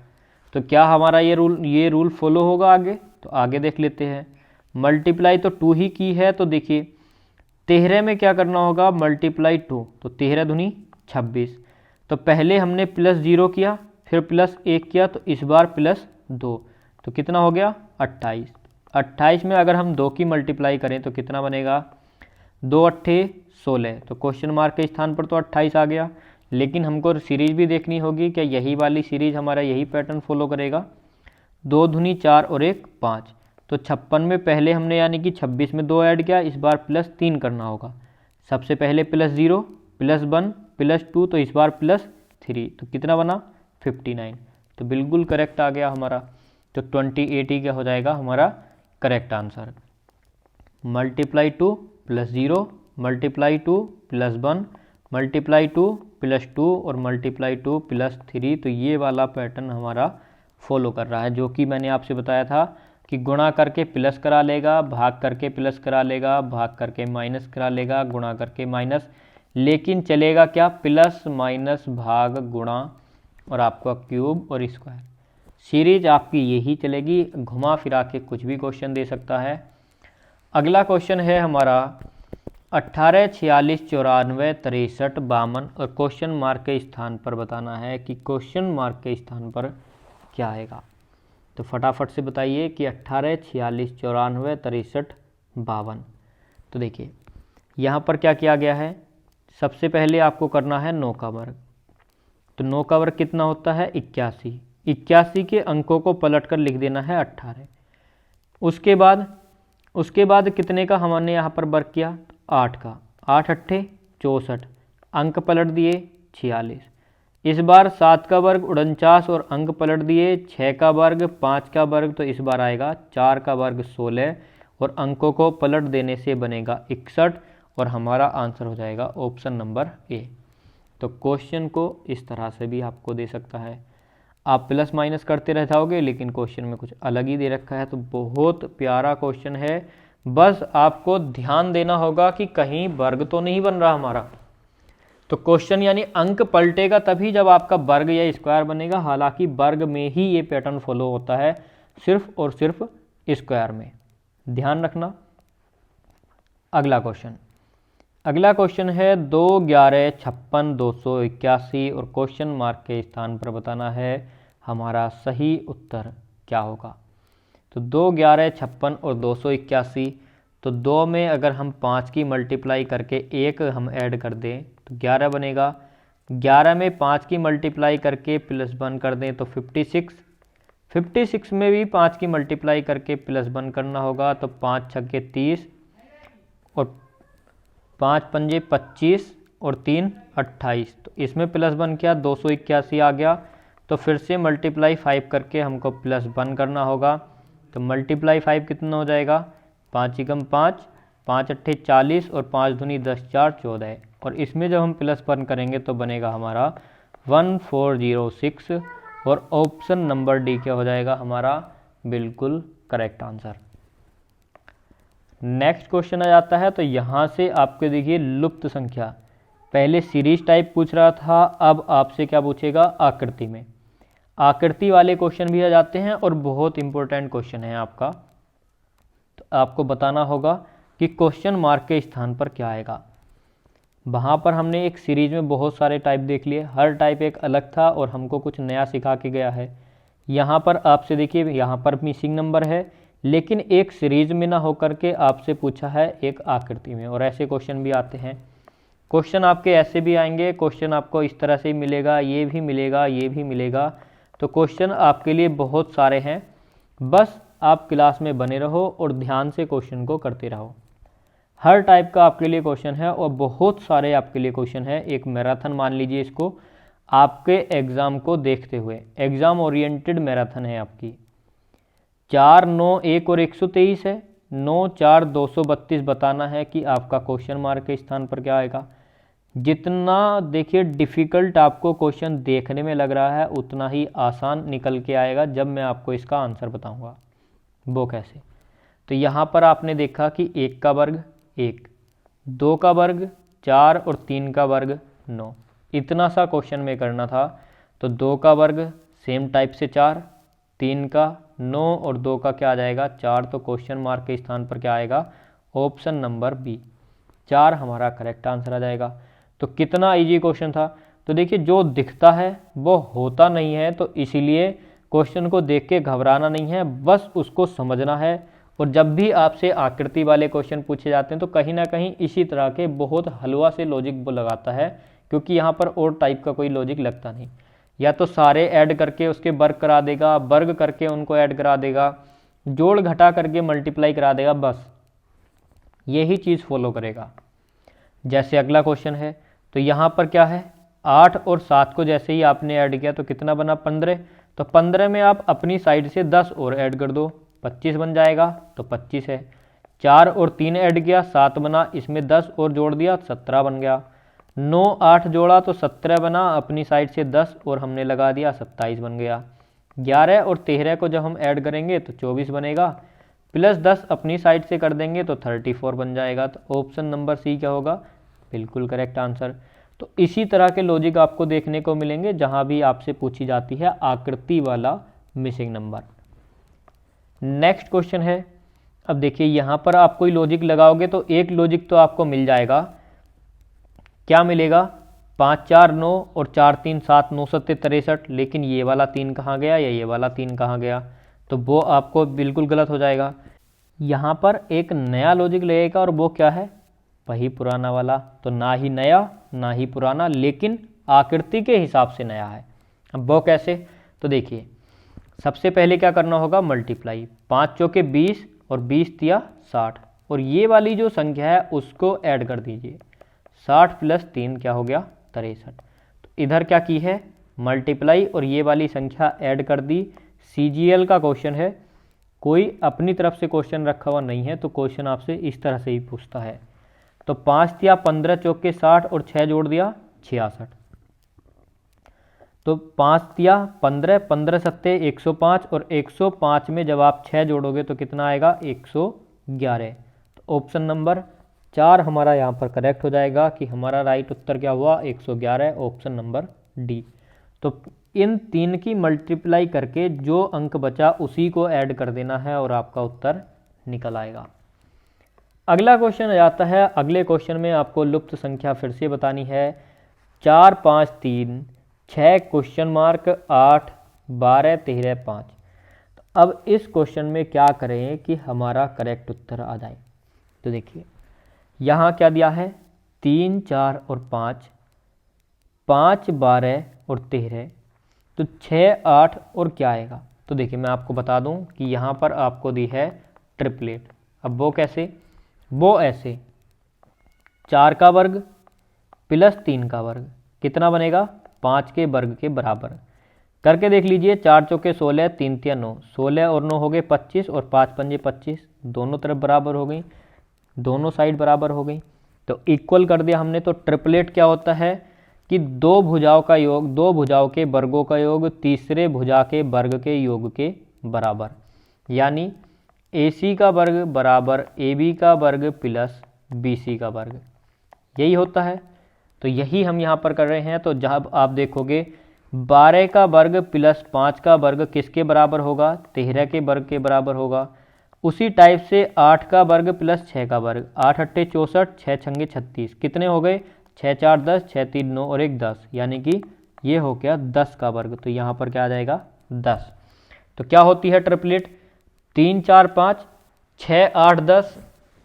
S1: तो क्या हमारा ये रूल फॉलो होगा आगे, तो आगे देख लेते हैं। मल्टीप्लाई तो 2 ही की है, तो देखिए 13 में क्या करना होगा, मल्टीप्लाई 2, तो 13 दूनी 26। तो पहले हमने प्लस 0 किया, फिर प्लस 1 किया, तो इस बार प्लस 2, तो कितना हो गया 28। 28 में अगर हम 2 की मल्टीप्लाई करें तो कितना बनेगा 2 अट्ठे 16। तो क्वेश्चन मार्क के स्थान पर तो 28 आ गया, लेकिन हमको सीरीज भी देखनी होगी कि यही वाली सीरीज हमारा यही पैटर्न फॉलो करेगा। 2 दूनी 4 और 1 5। तो 56 में पहले हमने यानी कि 26 में 2 ऐड किया, इस बार प्लस 3 करना होगा। सबसे पहले प्लस 0 प्लस 1 प्लस 2, तो इस बार प्लस 3, तो कितना बना 59। तो बिल्कुल करेक्ट आ गया हमारा। तो 28 ही क्या हो जाएगा हमारा correct answer. Multiply 2 plus 0 multiply 2 plus 1 multiply 2 plus 2 और मल्टीप्लाई 2 प्लस 3। तो ये वाला पैटर्न हमारा फॉलो कर रहा है, जो कि मैंने आपसे बताया था कि गुणा करके प्लस करा लेगा, भाग करके प्लस करा लेगा, भाग करके माइनस करा लेगा, गुणा करके माइनस। लेकिन चलेगा क्या, प्लस माइनस भाग गुणा और आपका क्यूब और स्क्वायर। सीरीज आपकी यही चलेगी, घुमा फिरा के कुछ भी क्वेश्चन दे सकता है। अगला क्वेश्चन है हमारा 18, 46, 94, 63, 52 और क्वेश्चन मार्क के स्थान पर बताना है कि क्वेश्चन मार्क के स्थान पर क्या आएगा। तो फटाफट से बताइए कि 18, 46, 94, 63, 52। तो देखिए यहाँ पर क्या किया गया है, सबसे पहले आपको करना है 9 का वर्ग। तो 9 का वर्ग कितना होता है 81। 81 के अंकों को पलट कर लिख देना है 18। उसके बाद कितने का हमने यहाँ पर वर्ग किया, 8 का। 8 अट्ठे 64, अंक पलट दिए 46। इस बार 7 का वर्ग 49 और अंक पलट दिए 6 का वर्ग 5 का वर्ग, तो इस बार आएगा 4 का वर्ग 16 और अंकों को पलट देने से बनेगा 61 और हमारा आंसर हो जाएगा ऑप्शन नंबर ए। तो क्वेश्चन को इस तरह से भी आपको दे सकता है, आप प्लस माइनस करते रह जाओगे लेकिन क्वेश्चन में कुछ अलग ही दे रखा है। तो बहुत प्यारा क्वेश्चन है, बस आपको ध्यान देना होगा कि कहीं वर्ग तो नहीं बन रहा हमारा। तो क्वेश्चन यानी अंक पलटेगा तभी जब आपका वर्ग या स्क्वायर बनेगा, हालांकि वर्ग में ही ये पैटर्न फॉलो होता है, सिर्फ और सिर्फ स्क्वायर में, ध्यान रखना। अगला क्वेश्चन है 2, 11, 56, 281 और क्वेश्चन मार्क के स्थान पर बताना है हमारा सही उत्तर क्या होगा। तो 2, 11, 56 और 281, तो 2 में अगर हम 5 की मल्टीप्लाई करके 1 हम ऐड कर दें तो 11 बनेगा। 11 में 5 की मल्टीप्लाई करके +1 कर दें तो 56। 56 में भी 5 की मल्टीप्लाई करके +1 करना होगा, तो 5 छक्के 30 और 5 पंजे 25 और 3 28। तो इसमें +1 किया 281 आ गया। तो फिर से मल्टीप्लाई 5 करके हमको +1 करना होगा। तो मल्टीप्लाई 5 कितना हो जाएगा, 5 एकम 5, 5 अट्ठे 40 और 5 दूनी 10, 4 14। और इसमें जब हम +1 करेंगे तो बनेगा हमारा 1406 और ऑप्शन नंबर डी क्या हो जाएगा हमारा बिल्कुल करेक्ट आंसर। नेक्स्ट क्वेश्चन आ जाता है, तो यहाँ से आपके देखिए लुप्त संख्या, पहले सीरीज टाइप पूछ रहा था, अब आपसे क्या पूछेगा आकृति में। आकृति वाले क्वेश्चन भी आ जाते हैं और बहुत इंपॉर्टेंट क्वेश्चन है आपका। तो आपको बताना होगा कि क्वेश्चन मार्क के स्थान पर क्या आएगा। वहाँ पर हमने एक सीरीज में बहुत सारे टाइप देख लिए, हर टाइप एक अलग था और हमको कुछ नया सिखा के गया है। यहाँ पर आपसे देखिए यहाँ पर मिसिंग नंबर है, लेकिन एक सीरीज में ना होकर के आपसे पूछा है एक आकृति में, और ऐसे क्वेश्चन भी आते हैं। क्वेश्चन आपके ऐसे भी आएंगे, क्वेश्चन आपको इस तरह से मिलेगा, ये भी मिलेगा, ये भी मिलेगा। तो क्वेश्चन आपके लिए बहुत सारे हैं, बस आप क्लास में बने रहो और ध्यान से क्वेश्चन को करते रहो। हर टाइप का आपके लिए क्वेश्चन है और बहुत सारे आपके लिए क्वेश्चन है। एक मैराथन मान लीजिए इसको, आपके एग्ज़ाम को देखते हुए, एग्ज़ाम ओरिएंटेड मैराथन है आपकी। 4, 9, 1 और 123 है। 9, 4, 232 बताना है कि आपका क्वेश्चन मार्क के स्थान पर क्या आएगा। जितना देखिए डिफ़िकल्ट आपको क्वेश्चन देखने में लग रहा है, उतना ही आसान निकल के आएगा जब मैं आपको इसका आंसर बताऊंगा। वो कैसे, तो यहाँ पर आपने देखा कि 1 का वर्ग 1, 2 का वर्ग 4 और 3 का वर्ग 9, इतना सा क्वेश्चन में करना था। तो 2 का वर्ग सेम टाइप से 4, 3 का 9 और 2 का क्या आ जाएगा 4। तो क्वेश्चन मार्क के स्थान पर क्या आएगा ऑप्शन नंबर बी, 4 हमारा करेक्ट आंसर आ जाएगा। तो कितना इजी क्वेश्चन था। तो देखिए जो दिखता है वो होता नहीं है, तो इसीलिए क्वेश्चन को देख के घबराना नहीं है, बस उसको समझना है। और जब भी आपसे आकृति वाले क्वेश्चन पूछे जाते हैं तो कहीं ना कहीं इसी तरह के बहुत हलवा से लॉजिक वो लगाता है, क्योंकि यहाँ पर और टाइप का कोई लॉजिक लगता नहीं। या तो सारे ऐड करके उसके वर्ग करा देगा, वर्ग करके उनको ऐड करा देगा, जोड़ घटा करके मल्टीप्लाई करा देगा, बस यही चीज़ फॉलो करेगा। जैसे अगला क्वेश्चन है, तो यहाँ पर क्या है 8 और 7 को जैसे ही आपने ऐड किया तो कितना बना 15। तो 15 में आप अपनी साइड से 10 और ऐड कर दो, 25 बन जाएगा। तो 25 है। 4 और 3 ऐड किया 7 बना, इसमें 10 और जोड़ दिया 17 बन गया। 9, 8 जोड़ा तो 17 बना, अपनी साइड से 10 और हमने लगा दिया 27 बन गया। 11 और 13 को जब हम ऐड करेंगे तो 24 बनेगा, प्लस 10 अपनी साइड से कर देंगे तो 34 बन जाएगा। तो ऑप्शन नंबर सी क्या होगा बिल्कुल करेक्ट आंसर। तो इसी तरह के लॉजिक आपको देखने को मिलेंगे जहां भी आपसे पूछी जाती है आकृति वाला मिसिंग नंबर। नेक्स्ट क्वेश्चन है अब देखिए यहाँ पर आप कोई लॉजिक लगाओगे तो एक लॉजिक तो आपको मिल जाएगा। क्या मिलेगा? 5 4 9 और 4 3 7, 9 7 63, लेकिन ये वाला 3 कहाँ गया या ये वाला 3 कहाँ गया? तो वो आपको बिल्कुल गलत हो जाएगा। यहाँ पर एक नया लॉजिक लगेगा और वो क्या है? वही पुराना वाला। तो ना ही नया ना ही पुराना, लेकिन आकृति के हिसाब से नया है। अब वो कैसे? तो देखिए सबसे पहले क्या करना होगा? मल्टीप्लाई। 5 चौके 20 और 20 तिया 60, और ये वाली जो संख्या है उसको ऐड कर दीजिए। 60 + 3 क्या हो गया? 63। तो इधर क्या की है? मल्टीप्लाई और ये वाली संख्या ऐड कर दी। CGL का क्वेश्चन है, कोई अपनी तरफ से क्वेश्चन रखा हुआ नहीं है, तो क्वेश्चन आपसे इस तरह से ही पूछता है। तो 5 तिया 15 चौके 60 और 6 जोड़ दिया 66। तो 5 तिया 15, 15 सत्ते 105, और 105 में जब आप 6 जोड़ोगे तो कितना आएगा? 111। तो ऑप्शन नंबर 4 हमारा यहाँ पर करेक्ट हो जाएगा कि हमारा राइट उत्तर क्या हुआ? 111, ऑप्शन नंबर डी। तो इन 3 की मल्टीप्लाई करके जो अंक बचा उसी को ऐड कर देना है और आपका उत्तर निकल आएगा। अगला क्वेश्चन आ जाता है। अगले क्वेश्चन में आपको लुप्त संख्या फिर से बतानी है। 4 5 3 6 क्वेश्चन मार्क 8 12 13 5। तो अब इस क्वेश्चन में क्या करें कि हमारा करेक्ट उत्तर आ जाए? तो देखिए यहाँ क्या दिया है? 3 4 और 5, 5 12 और 13, तो 6 8 और क्या आएगा? तो देखिए मैं आपको बता दूं कि यहाँ पर आपको दी है ट्रिपलेट। अब वो कैसे? वो ऐसे 4 का वर्ग + 3 का वर्ग कितना बनेगा? 5 के वर्ग के बराबर। करके देख लीजिए। 4 चौके 16, 3 तिया 9, 16 और 9 हो गए 25, और 5 पंजे 25, दोनों तरफ बराबर हो गई, दोनों साइड बराबर हो गई, तो इक्वल कर दिया हमने। तो ट्रिपलेट क्या होता है कि दो भुजाओं का योग, दो भुजाओं के वर्गों का योग तीसरे भुजा के वर्ग के योग के बराबर, यानी AC का वर्ग बराबर AB का वर्ग प्लस BC का वर्ग, यही होता है। तो यही हम यहाँ पर कर रहे हैं। तो जब आप देखोगे 12 का वर्ग + 5 का वर्ग किसके बराबर होगा? 13 के वर्ग के बराबर होगा। उसी टाइप से 8 का वर्ग + 6 का वर्ग, 8 8 64, 6 छंगे 36, कितने हो गए? 6 4 10, 6 3 9 और 1 10, यानी कि ये हो गया 10 का वर्ग। तो यहाँ पर क्या आ जाएगा? 10। तो क्या होती है ट्रिपलेट? 3 4 5, 6 8 10,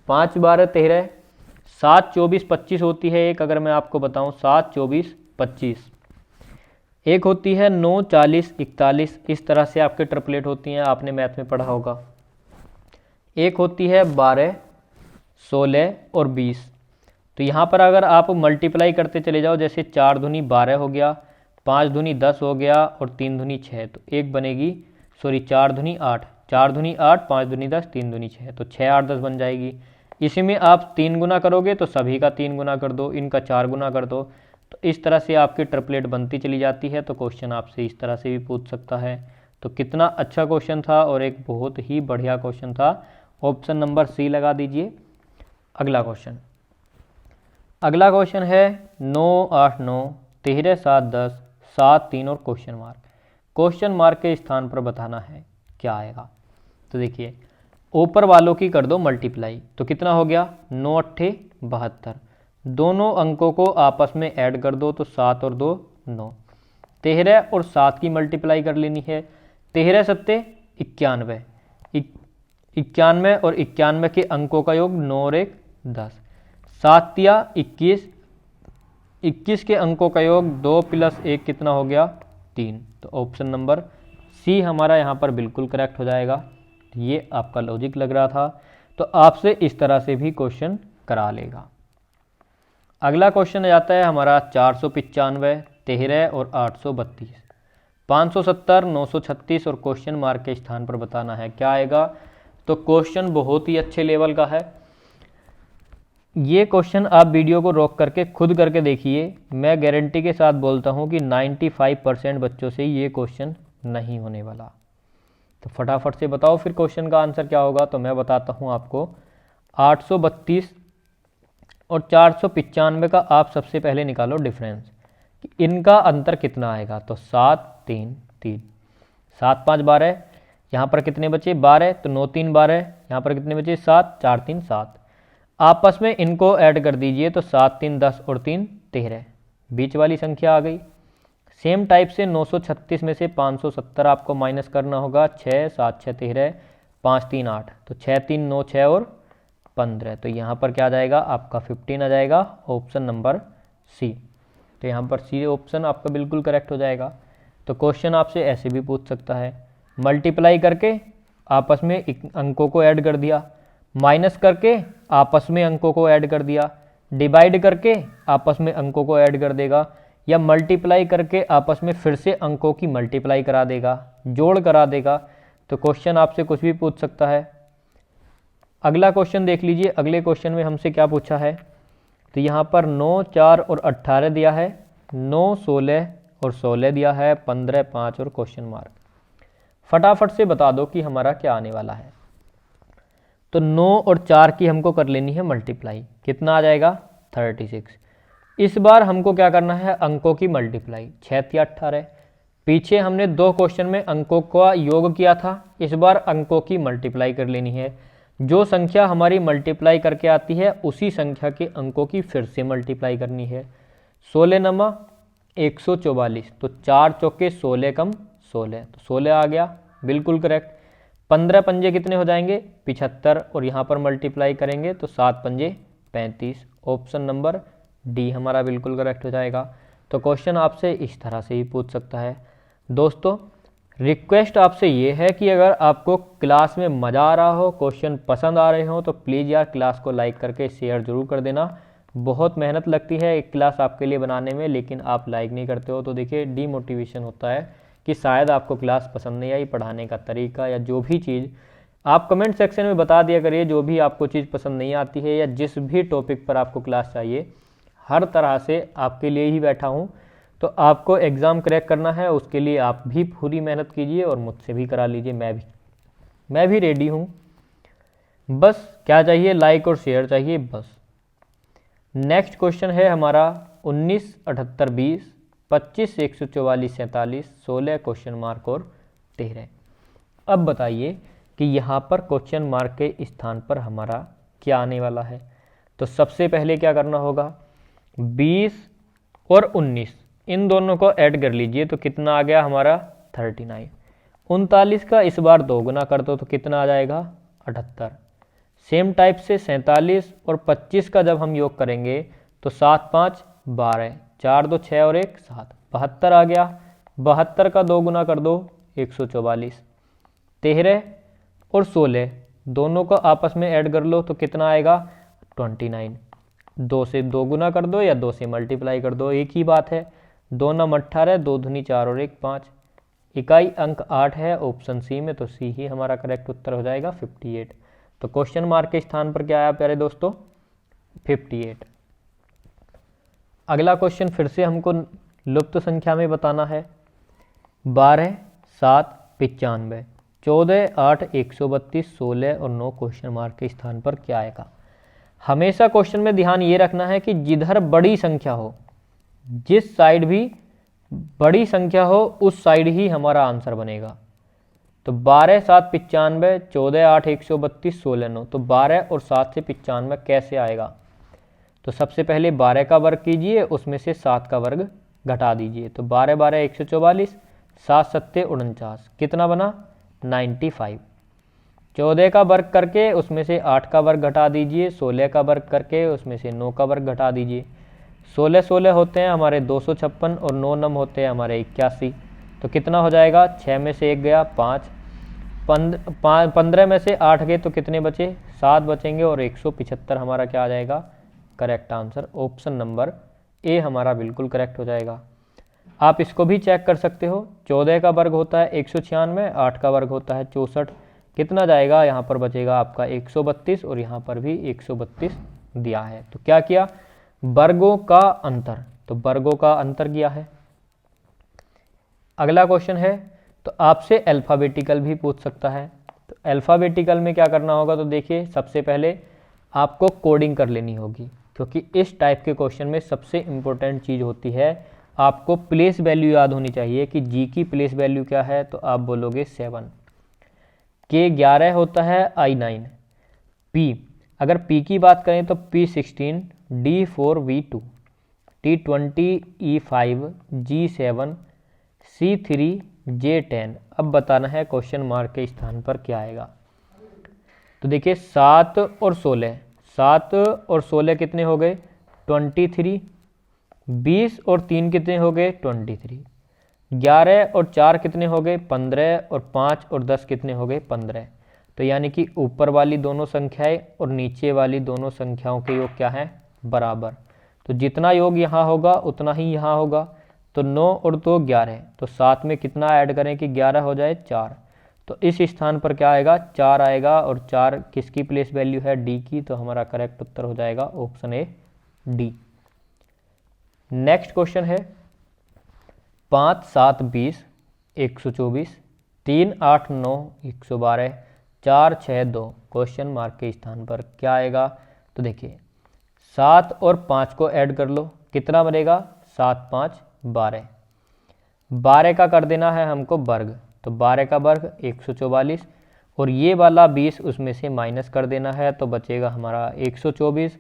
S1: 5 12 13, 7 24 25 होती है एक, अगर मैं आपको बताऊं 7 24 25। एक होती है 9 40 41, इस तरह से आपके ट्रिपलेट होती हैं, आपने मैथ में पढ़ा होगा। एक होती है 12 16 और 20। तो यहाँ पर अगर आप मल्टीप्लाई करते चले जाओ, जैसे 4 दूनी 12 हो गया, 5 दूनी 10 हो गया और 3 दूनी 6, तो एक बनेगी, सॉरी 4 दूनी 8, 4 दूनी 8, 5 दूनी 10, 3 दूनी 6, तो 6 8 10 बन जाएगी। इसी में आप 3 गुना करोगे तो सभी का 3 गुना कर दो, इनका 4 गुना कर दो, तो इस तरह से आपकी ट्रिपलेट बनती चली जाती है। तो क्वेश्चन आपसे इस तरह से भी पूछ सकता है। तो कितना अच्छा क्वेश्चन था और एक बहुत ही बढ़िया क्वेश्चन था। ऑप्शन नंबर C लगा दीजिए। अगला क्वेश्चन है 9 8 9, 13 7 10, 7 3 और क्वेश्चन मार्क। क्वेश्चन मार्क के स्थान पर बताना है क्या आएगा। तो देखिए ऊपर वालों की कर दो मल्टीप्लाई, तो कितना हो गया? 9 8 72, दोनों अंकों को आपस में ऐड कर दो, तो 7 और 2 9। 13 और 7 की मल्टीप्लाई कर लेनी है। 13 सत्ते 91, 91 और 91 के अंकों का योग 9 और 1 10, 7 तिया 21, 21 के अंकों का योग 2 + 1 कितना हो गया? 3। तो ऑप्शन नंबर C हमारा यहाँ पर बिल्कुल करेक्ट हो जाएगा। ये आपका लॉजिक लग रहा था, तो आपसे इस तरह से भी क्वेश्चन करा लेगा। अगला क्वेश्चन आ जाता है हमारा 495, 13 और 832, 570, 936 और क्वेश्चन मार्क के स्थान पर बताना है क्या आएगा। तो क्वेश्चन बहुत ही अच्छे लेवल का है। ये क्वेश्चन आप वीडियो को रोक करके खुद करके देखिए, मैं गारंटी के साथ बोलता हूँ कि 95% बच्चों से ये क्वेश्चन नहीं होने वाला। तो फटाफट से बताओ फिर क्वेश्चन का आंसर क्या होगा। तो मैं बताता हूँ आपको, 832 और 495 का आप सबसे पहले निकालो डिफरेंस, कि इनका अंतर कितना आएगा। तो 7 3 3, 7 5 12, यहाँ पर कितने बचे 12, तो 9 3 12, यहाँ पर कितने बचे 7, 4 3 7। आपस में इनको ऐड कर दीजिए तो 7 3 10 और 3 13, बीच वाली संख्या आ गई। सेम टाइप से 936 में से 570 आपको माइनस करना होगा। 6 7 6 13, 5 3 8, तो 6 3 9 6 और 15, तो यहाँ पर क्या आ जाएगा आपका 15 आ जाएगा, ऑप्शन नंबर सी। तो यहाँ पर सी ऑप्शन आपका बिल्कुल करेक्ट हो जाएगा। तो क्वेश्चन आपसे ऐसे भी पूछ सकता है, मल्टीप्लाई करके आपस में अंकों को ऐड कर दिया, माइनस करके आपस में अंकों को ऐड कर दिया, डिवाइड करके आपस में अंकों को ऐड कर देगा, या मल्टीप्लाई करके आपस में फिर से अंकों की मल्टीप्लाई करा देगा, जोड़ करा देगा। तो क्वेश्चन आपसे कुछ भी पूछ सकता है। अगला क्वेश्चन देख लीजिए। अगले क्वेश्चन में हमसे क्या पूछा है, तो यहाँ पर 9 4 और 18 दिया है, 9 16 और 16 दिया है, 15 5 और क्वेश्चन मार्क। फटाफट से बता दो कि हमारा क्या आने वाला है। तो 9 और 4 की हमको कर लेनी है मल्टीप्लाई, कितना आ जाएगा 36। इस बार हमको क्या करना है, अंकों की मल्टीप्लाई, 6 या 18। पीछे हमने 2 क्वेश्चन में अंकों का योग किया था, इस बार अंकों की मल्टीप्लाई कर लेनी है। जो संख्या हमारी मल्टीप्लाई करके आती है उसी संख्या के अंकों की फिर से मल्टीप्लाई करनी है। 16 नमा 144, तो 4 चौके 16 कम 16, तो 16 आ गया, बिल्कुल करेक्ट। 15 पंजे कितने हो जाएंगे 75, और यहाँ पर मल्टीप्लाई करेंगे तो 7 पंजे 35, ऑप्शन नंबर डी हमारा बिल्कुल करेक्ट हो जाएगा। तो क्वेश्चन आपसे इस तरह से ही पूछ सकता है। दोस्तों रिक्वेस्ट आपसे ये है कि अगर आपको क्लास में मज़ा आ रहा हो, क्वेश्चन पसंद आ रहे हो, तो प्लीज़ यार क्लास को लाइक करके शेयर ज़रूर कर देना। बहुत मेहनत लगती है एक क्लास आपके लिए बनाने में, लेकिन आप लाइक नहीं करते हो तो देखिए डीमोटिवेशन होता है कि शायद आपको क्लास पसंद नहीं आई, पढ़ाने का तरीका या जो भी चीज़। आप कमेंट सेक्शन में बता दिया करिए जो भी आपको चीज़ पसंद नहीं आती है, या जिस भी टॉपिक पर आपको क्लास चाहिए, हर तरह से आपके लिए ही बैठा हूँ। तो आपको एग्ज़ाम क्रैक करना है, उसके लिए आप भी पूरी मेहनत कीजिए और मुझसे भी करा लीजिए, मैं भी रेडी हूँ। बस क्या चाहिए, लाइक और शेयर चाहिए बस। नेक्स्ट क्वेश्चन है हमारा 19 78 20, 25 144 47, 16 क्वेश्चन मार्क और 13। अब बताइए कि यहाँ पर क्वेश्चन मार्क के स्थान पर हमारा क्या आने वाला है। तो सबसे पहले क्या करना होगा, 20 और 19 इन दोनों को ऐड कर लीजिए तो कितना आ गया हमारा 39। 39 का इस बार 2 गुना कर दो तो कितना आ जाएगा 78। सेम टाइप से 47 और 25 का जब हम योग करेंगे तो 7 5 12, 4 2 6 और 1 7, 72 आ गया। 72 का 2 गुना कर दो 144। 13 और 16 दोनों को आपस में ऐड कर लो तो कितना आएगा 29। 2 से 2 गुना कर दो या 2 से मल्टीप्लाई कर दो, एक ही बात है। 2 9 18, 2 दूनी 4 और 1 5। इकाई अंक 8 है ऑप्शन सी में, तो सी ही हमारा करेक्ट उत्तर हो जाएगा 58। तो क्वेश्चन मार्क के स्थान पर क्या आया प्यारे दोस्तों 58। अगला क्वेश्चन फिर से हमको लुप्त संख्या में बताना है। 12 7 95, 14 8 132, 16 और 9 क्वेश्चन मार्क के स्थान पर क्या आएगा। हमेशा क्वेश्चन में ध्यान ये रखना है कि जिधर बड़ी संख्या हो, जिस साइड भी बड़ी संख्या हो उस साइड ही हमारा आंसर बनेगा। तो 12 7 95, 14 8 132, 16 9, तो 12 और 7 से 95 कैसे आएगा। तो सबसे पहले 12 का वर्ग कीजिए, उसमें से 7 का वर्ग घटा दीजिए, तो 12 12 144, 7 7 49, कितना बना 95। 14 का वर्ग करके उसमें से 8 का वर्ग घटा दीजिए, 16 का वर्ग करके उसमें से 9 का वर्ग घटा दीजिए। 16 16 होते हैं हमारे 256 और 9 नम होते हैं हमारे 81, तो कितना हो जाएगा 6 में से 1 गया 5, 15 में से 8 गए तो कितने बचे 7 बचेंगे, और 175 हमारा क्या आ जाएगा correct answer, option number A हमारा बिल्कुल करेक्ट हो जाएगा। आप इसको भी चेक कर सकते हो। 14 का वर्ग होता है 196, 8 का वर्ग होता है 64, कितना जाएगा यहाँ पर बचेगा आपका 132, और यहाँ पर भी 132 दिया है। तो क्या किया वर्गों का अंतर, तो वर्गों का अंतर किया है। अगला क्वेश्चन है तो आपसे अल्फ़ाबेटिकल भी पूछ सकता है। तो अल्फ़ाबेटिकल में क्या करना होगा, तो देखिए सबसे पहले आपको कोडिंग कर लेनी होगी, क्योंकि इस टाइप के क्वेश्चन में सबसे इम्पोर्टेंट चीज़ होती है आपको प्लेस वैल्यू याद होनी चाहिए कि जी की प्लेस वैल्यू क्या है। तो आप बोलोगे 7, K11 होता है I9, P अगर P की बात करें तो P16, D4V2, T20, E5, G7, C3, J10। अब बताना है क्वेश्चन मार्क के स्थान पर क्या आएगा। तो देखिए 7 और 16, 7 और 16 कितने हो गए 23, 20 और 3 कितने हो गए 23, 11 और 4 कितने हो गए 15, और 5 और 10 कितने हो गए 15। तो यानी कि ऊपर वाली दोनों संख्याएं और नीचे वाली दोनों संख्याओं के योग क्या है बराबर। तो जितना योग यहाँ होगा उतना ही यहाँ होगा। तो 9 और 2 11, तो 7 में कितना ऐड करें कि 11 हो जाए 4। तो इस स्थान पर क्या आएगा 4 आएगा, और 4 किसकी प्लेस वैल्यू है डी की। तो हमारा करेक्ट उत्तर हो जाएगा option A D. Next question है 5 7 20 124, 3 8 9 112, 4 6 2। क्वेश्चन मार्क के स्थान पर क्या आएगा। तो देखिए 7 और 5 को ऐड कर लो, कितना बनेगा 7 5 12, 12 का कर देना है हमको वर्ग। तो 12 का वर्ग 144, और ये वाला 20 उसमें से माइनस कर देना है, तो बचेगा हमारा 124।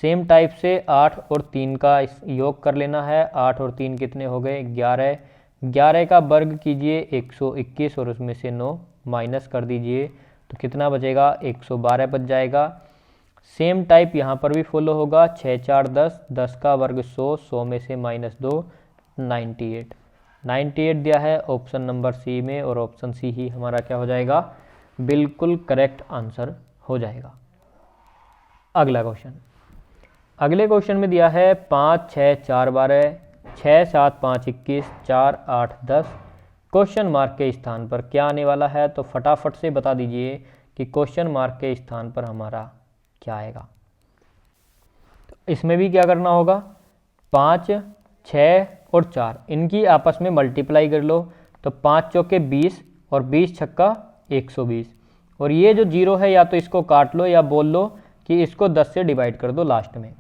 S1: सेम टाइप से 8 और 3 का योग कर लेना है। 8 और 3 कितने हो गए 11, 11 का वर्ग कीजिए 121, और उसमें से 9 माइनस कर दीजिए, तो कितना बचेगा 112 बच जाएगा। सेम टाइप यहाँ पर भी फॉलो होगा। 6 4 10, 10 का वर्ग 100, 100 में से -2 98, 98 दिया है ऑप्शन नंबर सी में, और ऑप्शन सी ही हमारा क्या हो जाएगा बिल्कुल करेक्ट आंसर हो जाएगा। अगला क्वेश्चन, अगले क्वेश्चन में दिया है 5 6 4 12, 6 7 5 21, 4 8 10। क्वेश्चन मार्क के स्थान पर क्या आने वाला है। तो फटाफट से बता दीजिए कि क्वेश्चन मार्क के स्थान पर हमारा क्या आएगा। तो इसमें भी क्या करना होगा 5 6 और 4 इनकी आपस में मल्टीप्लाई कर लो। तो 5 चौके 20, और 20 छक्का 120, और ये जो जीरो है या तो इसको काट लो या बोल लो कि इसको 10 से डिवाइड कर दो लास्ट में।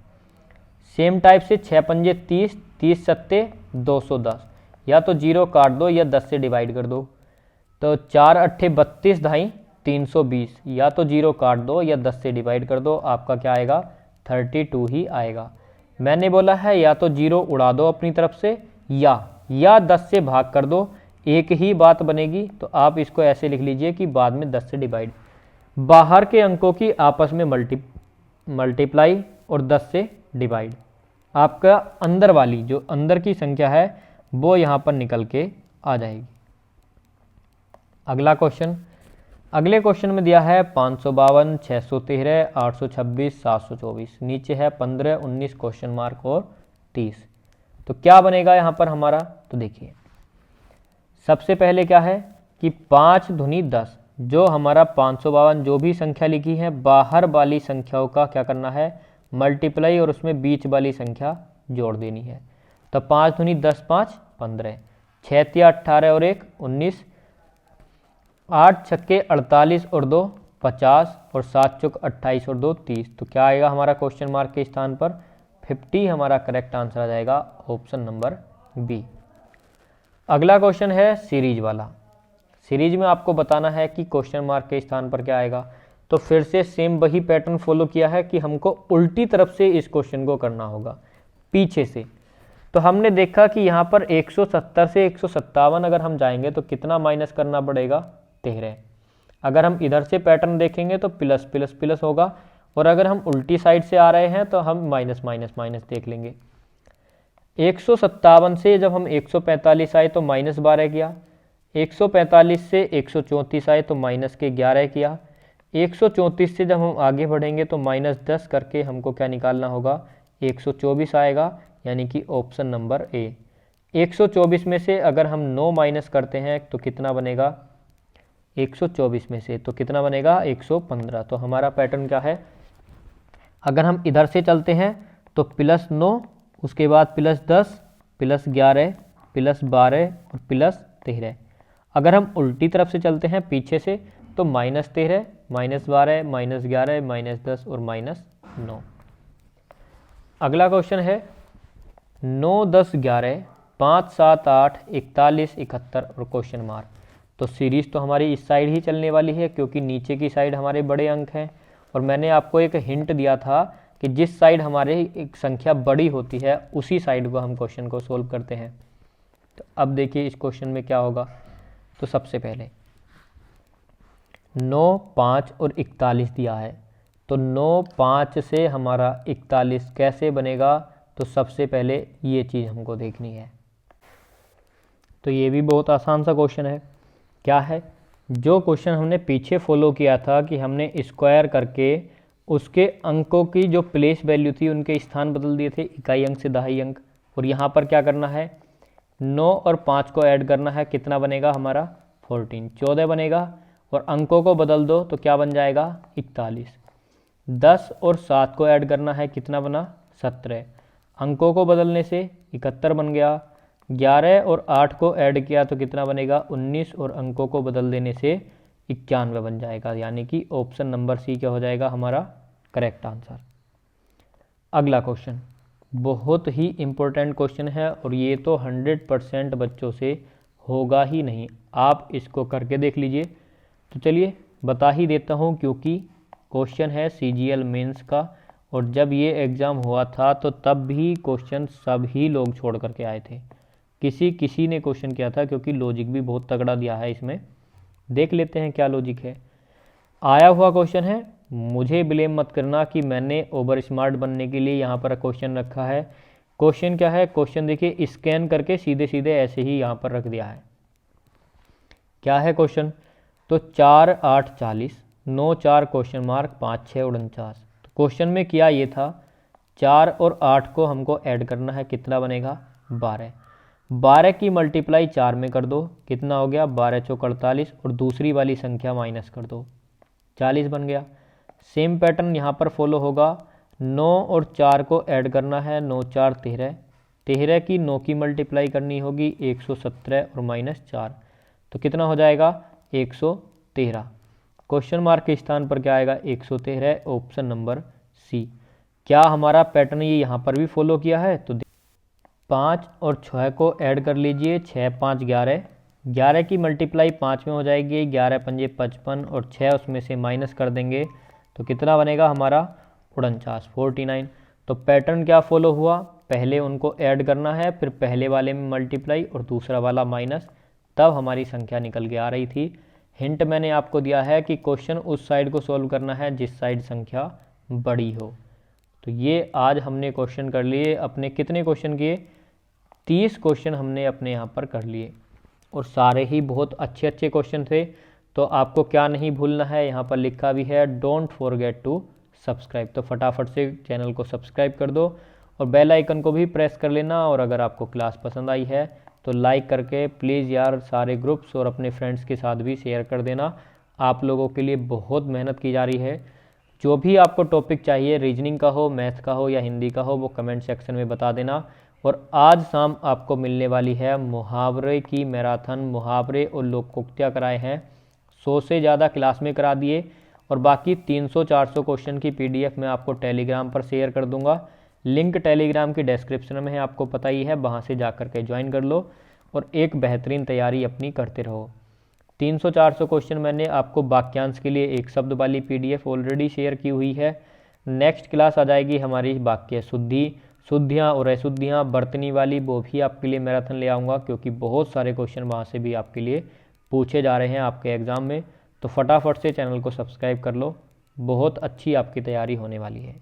S1: सेम टाइप से 6 पंजे 30, 30 सत्ते 210, या तो जीरो काट दो या 10 से डिवाइड कर दो। तो 4 अट्ठे 32 ढाई 320, या तो जीरो काट दो या 10 से डिवाइड कर दो। आपका क्या आएगा 32 ही आएगा। मैंने बोला है या तो जीरो उड़ा दो अपनी तरफ से, या 10 से भाग कर दो, एक ही बात बनेगी। तो आप इसको ऐसे लिख लीजिए कि बाद में 10 से डिवाइड। बाहर के अंकों की आपस में मल्टीप्लाई और 10 से डिवाइड। आपका अंदर वाली जो अंदर की संख्या है वो यहाँ पर निकल के आ जाएगी। अगला क्वेश्चन, अगले क्वेश्चन में दिया है 552, 613, 826, 724। नीचे है 15, 19 क्वेश्चन मार्क और 30। तो क्या बनेगा यहाँ पर हमारा। तो देखिए सबसे पहले क्या है कि 5 दूनी 10, जो हमारा 552 जो भी संख्या लिखी है बाहर वाली संख्याओं का क्या करना है मल्टीप्लाई, और उसमें बीच वाली संख्या जोड़ देनी है। तो 5 दूनी 10 5 15, 6 तिया 18 और 1 19, 8 छक्के 48 और 2 50, और 7 चौक 28 और 2 30। तो क्या आएगा हमारा क्वेश्चन मार्क के स्थान पर 50 हमारा करेक्ट आंसर आ जाएगा ऑप्शन नंबर बी। अगला क्वेश्चन है सीरीज वाला। सीरीज में आपको बताना है कि क्वेश्चन मार्क के स्थान पर क्या आएगा। तो फिर से सेम वही पैटर्न फॉलो किया है कि हमको उल्टी तरफ से इस क्वेश्चन को करना होगा पीछे से। तो हमने देखा कि यहाँ पर 170 से 157 अगर हम जाएंगे तो कितना माइनस करना पड़ेगा 13। अगर हम इधर से पैटर्न देखेंगे तो प्लस प्लस प्लस होगा, और अगर हम उल्टी साइड से आ रहे हैं तो हम माइनस माइनस माइनस देख लेंगे। 157 से जब हम 145 आए तो -12 किया, 145 से 134 आए तो -11 किया, 134 से जब हम आगे बढ़ेंगे तो -10 करके हमको क्या निकालना होगा 124 आएगा, यानी कि ऑप्शन नंबर ए। 124 में से अगर हम 9 माइनस करते हैं तो कितना बनेगा 124 में से तो कितना बनेगा 115। तो हमारा पैटर्न क्या है, अगर हम इधर से चलते हैं तो +9, उसके बाद +10, +11, +12 और +13। अगर हम उल्टी तरफ से चलते हैं पीछे से तो -13, -12, -11, -10 और -9। अगला क्वेश्चन है 9 10 11, 5 7 8 41 71 और क्वेश्चन मार्क। तो सीरीज़ तो हमारी इस साइड ही चलने वाली है क्योंकि नीचे की साइड हमारे बड़े अंक हैं। और मैंने आपको एक हिंट दिया था कि जिस साइड हमारे एक संख्या बड़ी होती है उसी साइड को हम क्वेश्चन को सोल्व करते हैं। तो अब देखिए इस क्वेश्चन में क्या होगा। तो सबसे पहले 9, 5 और 41 दिया है, तो 9, 5 से हमारा 41 कैसे बनेगा, तो सबसे पहले ये चीज़ हमको देखनी है। तो ये भी बहुत आसान सा क्वेश्चन है। क्या है, जो क्वेश्चन हमने पीछे फॉलो किया था कि हमने स्क्वायर करके उसके अंकों की जो प्लेस वैल्यू थी उनके स्थान बदल दिए थे, इकाई अंक से दहाई अंक। और यहाँ पर क्या करना है, 9 और 5 को ऐड करना है, कितना बनेगा हमारा 14, 14 बनेगा। और अंकों को बदल दो तो क्या बन जाएगा 41। 10 और 7 को ऐड करना है, कितना बना 17। अंकों को बदलने से 71 बन गया। 11 और 8 को ऐड किया तो कितना बनेगा 19 और अंकों को बदल देने से 91 बन जाएगा। यानी कि ऑप्शन नंबर सी क्या हो जाएगा हमारा करेक्ट आंसर। अगला क्वेश्चन बहुत ही इम्पोर्टेंट क्वेश्चन है और ये तो 100% बच्चों से होगा ही नहीं, आप इसको करके देख लीजिए। तो चलिए बता ही देता हूँ क्योंकि क्वेश्चन है CGL मेंस का, और जब ये एग्ज़ाम हुआ था तो तब भी क्वेश्चन सभी लोग छोड़ करके आए थे। किसी ने क्वेश्चन किया था क्योंकि लॉजिक भी बहुत तगड़ा दिया है इसमें। देख लेते हैं क्या लॉजिक है। आया हुआ क्वेश्चन है, मुझे ब्लेम मत करना कि मैंने ओवर स्मार्ट बनने के लिए यहाँ पर क्वेश्चन रखा है। क्वेश्चन क्या है, क्वेश्चन देखिए स्कैन करके सीधे सीधे ऐसे ही यहाँ पर रख दिया है। क्या है क्वेश्चन, तो 4, 8, 40, 9, 4 क्वेश्चन मार्क 5, 6, 49। तो क्वेश्चन में किया ये था 4 और 8 को हमको ऐड करना है, कितना बनेगा 12। 12 की मल्टीप्लाई 4 में कर दो, कितना हो गया 12 चौक 48, और दूसरी वाली संख्या माइनस कर दो, 40 बन गया। सेम पैटर्न यहाँ पर फॉलो होगा। 9 और 4 को ऐड करना है, 9, 4, 13। 13 की 9 की मल्टीप्लाई करनी होगी 117 और माइनस 4, तो कितना हो जाएगा 113। क्वेश्चन मार्क के स्थान पर क्या आएगा 113, ऑप्शन नंबर सी। क्या हमारा पैटर्न ये यहाँ पर भी फॉलो किया है, तो 5 और 6 को ऐड कर लीजिए, 6, 5, 11। 11 की मल्टीप्लाई 5 में हो जाएगी, 11 पंजे 55, और 6 उसमें से माइनस कर देंगे तो कितना बनेगा हमारा 49, 49। तो पैटर्न क्या फॉलो हुआ, पहले उनको ऐड करना है, फिर पहले वाले में मल्टीप्लाई और दूसरा वाला माइनस, तब हमारी संख्या निकल के आ रही थी। हिंट मैंने आपको दिया है कि क्वेश्चन उस साइड को सॉल्व करना है जिस साइड संख्या बड़ी हो। तो ये आज हमने क्वेश्चन कर लिए अपने, कितने क्वेश्चन किए 30 क्वेश्चन हमने अपने यहाँ पर कर लिए, और सारे ही बहुत अच्छे अच्छे क्वेश्चन थे। तो आपको क्या नहीं भूलना है, यहाँ पर लिखा भी है डोंट फॉरगेट टू सब्सक्राइब। तो फटाफट से चैनल को सब्सक्राइब कर दो और बेल आइकन को भी प्रेस कर लेना। और अगर आपको क्लास पसंद आई है तो लाइक करके प्लीज़ यार सारे ग्रुप्स और अपने फ्रेंड्स के साथ भी शेयर कर देना। आप लोगों के लिए बहुत मेहनत की जा रही है। जो भी आपको टॉपिक चाहिए, रीजनिंग का हो, मैथ का हो या हिंदी का हो, वो कमेंट सेक्शन में बता देना। और आज शाम आपको मिलने वाली है मुहावरे की मैराथन। मुहावरे और लोकोक्तियाँ कराए हैं, 100 से ज़्यादा क्लास में करा दिए, और बाकी 300-400 क्वेश्चन की PDF मैं आपको टेलीग्राम पर शेयर कर दूंगा। लिंक टेलीग्राम की डिस्क्रिप्शन में है, आपको पता ही है, वहाँ से जा कर के ज्वाइन कर लो और एक बेहतरीन तैयारी अपनी करते रहो। 300-400 क्वेश्चन मैंने आपको वाक्यांश के लिए एक शब्द वाली PDF ऑलरेडी शेयर की हुई है। नेक्स्ट क्लास आ जाएगी हमारी वाक्य शुद्धि, शुद्धियाँ और अशुद्धियाँ, बर्तनी वाली, वो भी आपके लिए मैराथन ले आऊँगा क्योंकि बहुत सारे क्वेश्चन वहाँ से भी आपके लिए पूछे जा रहे हैं आपके एग्ज़ाम में। तो फटाफट से चैनल को सब्सक्राइब कर लो, बहुत अच्छी आपकी तैयारी होने वाली है।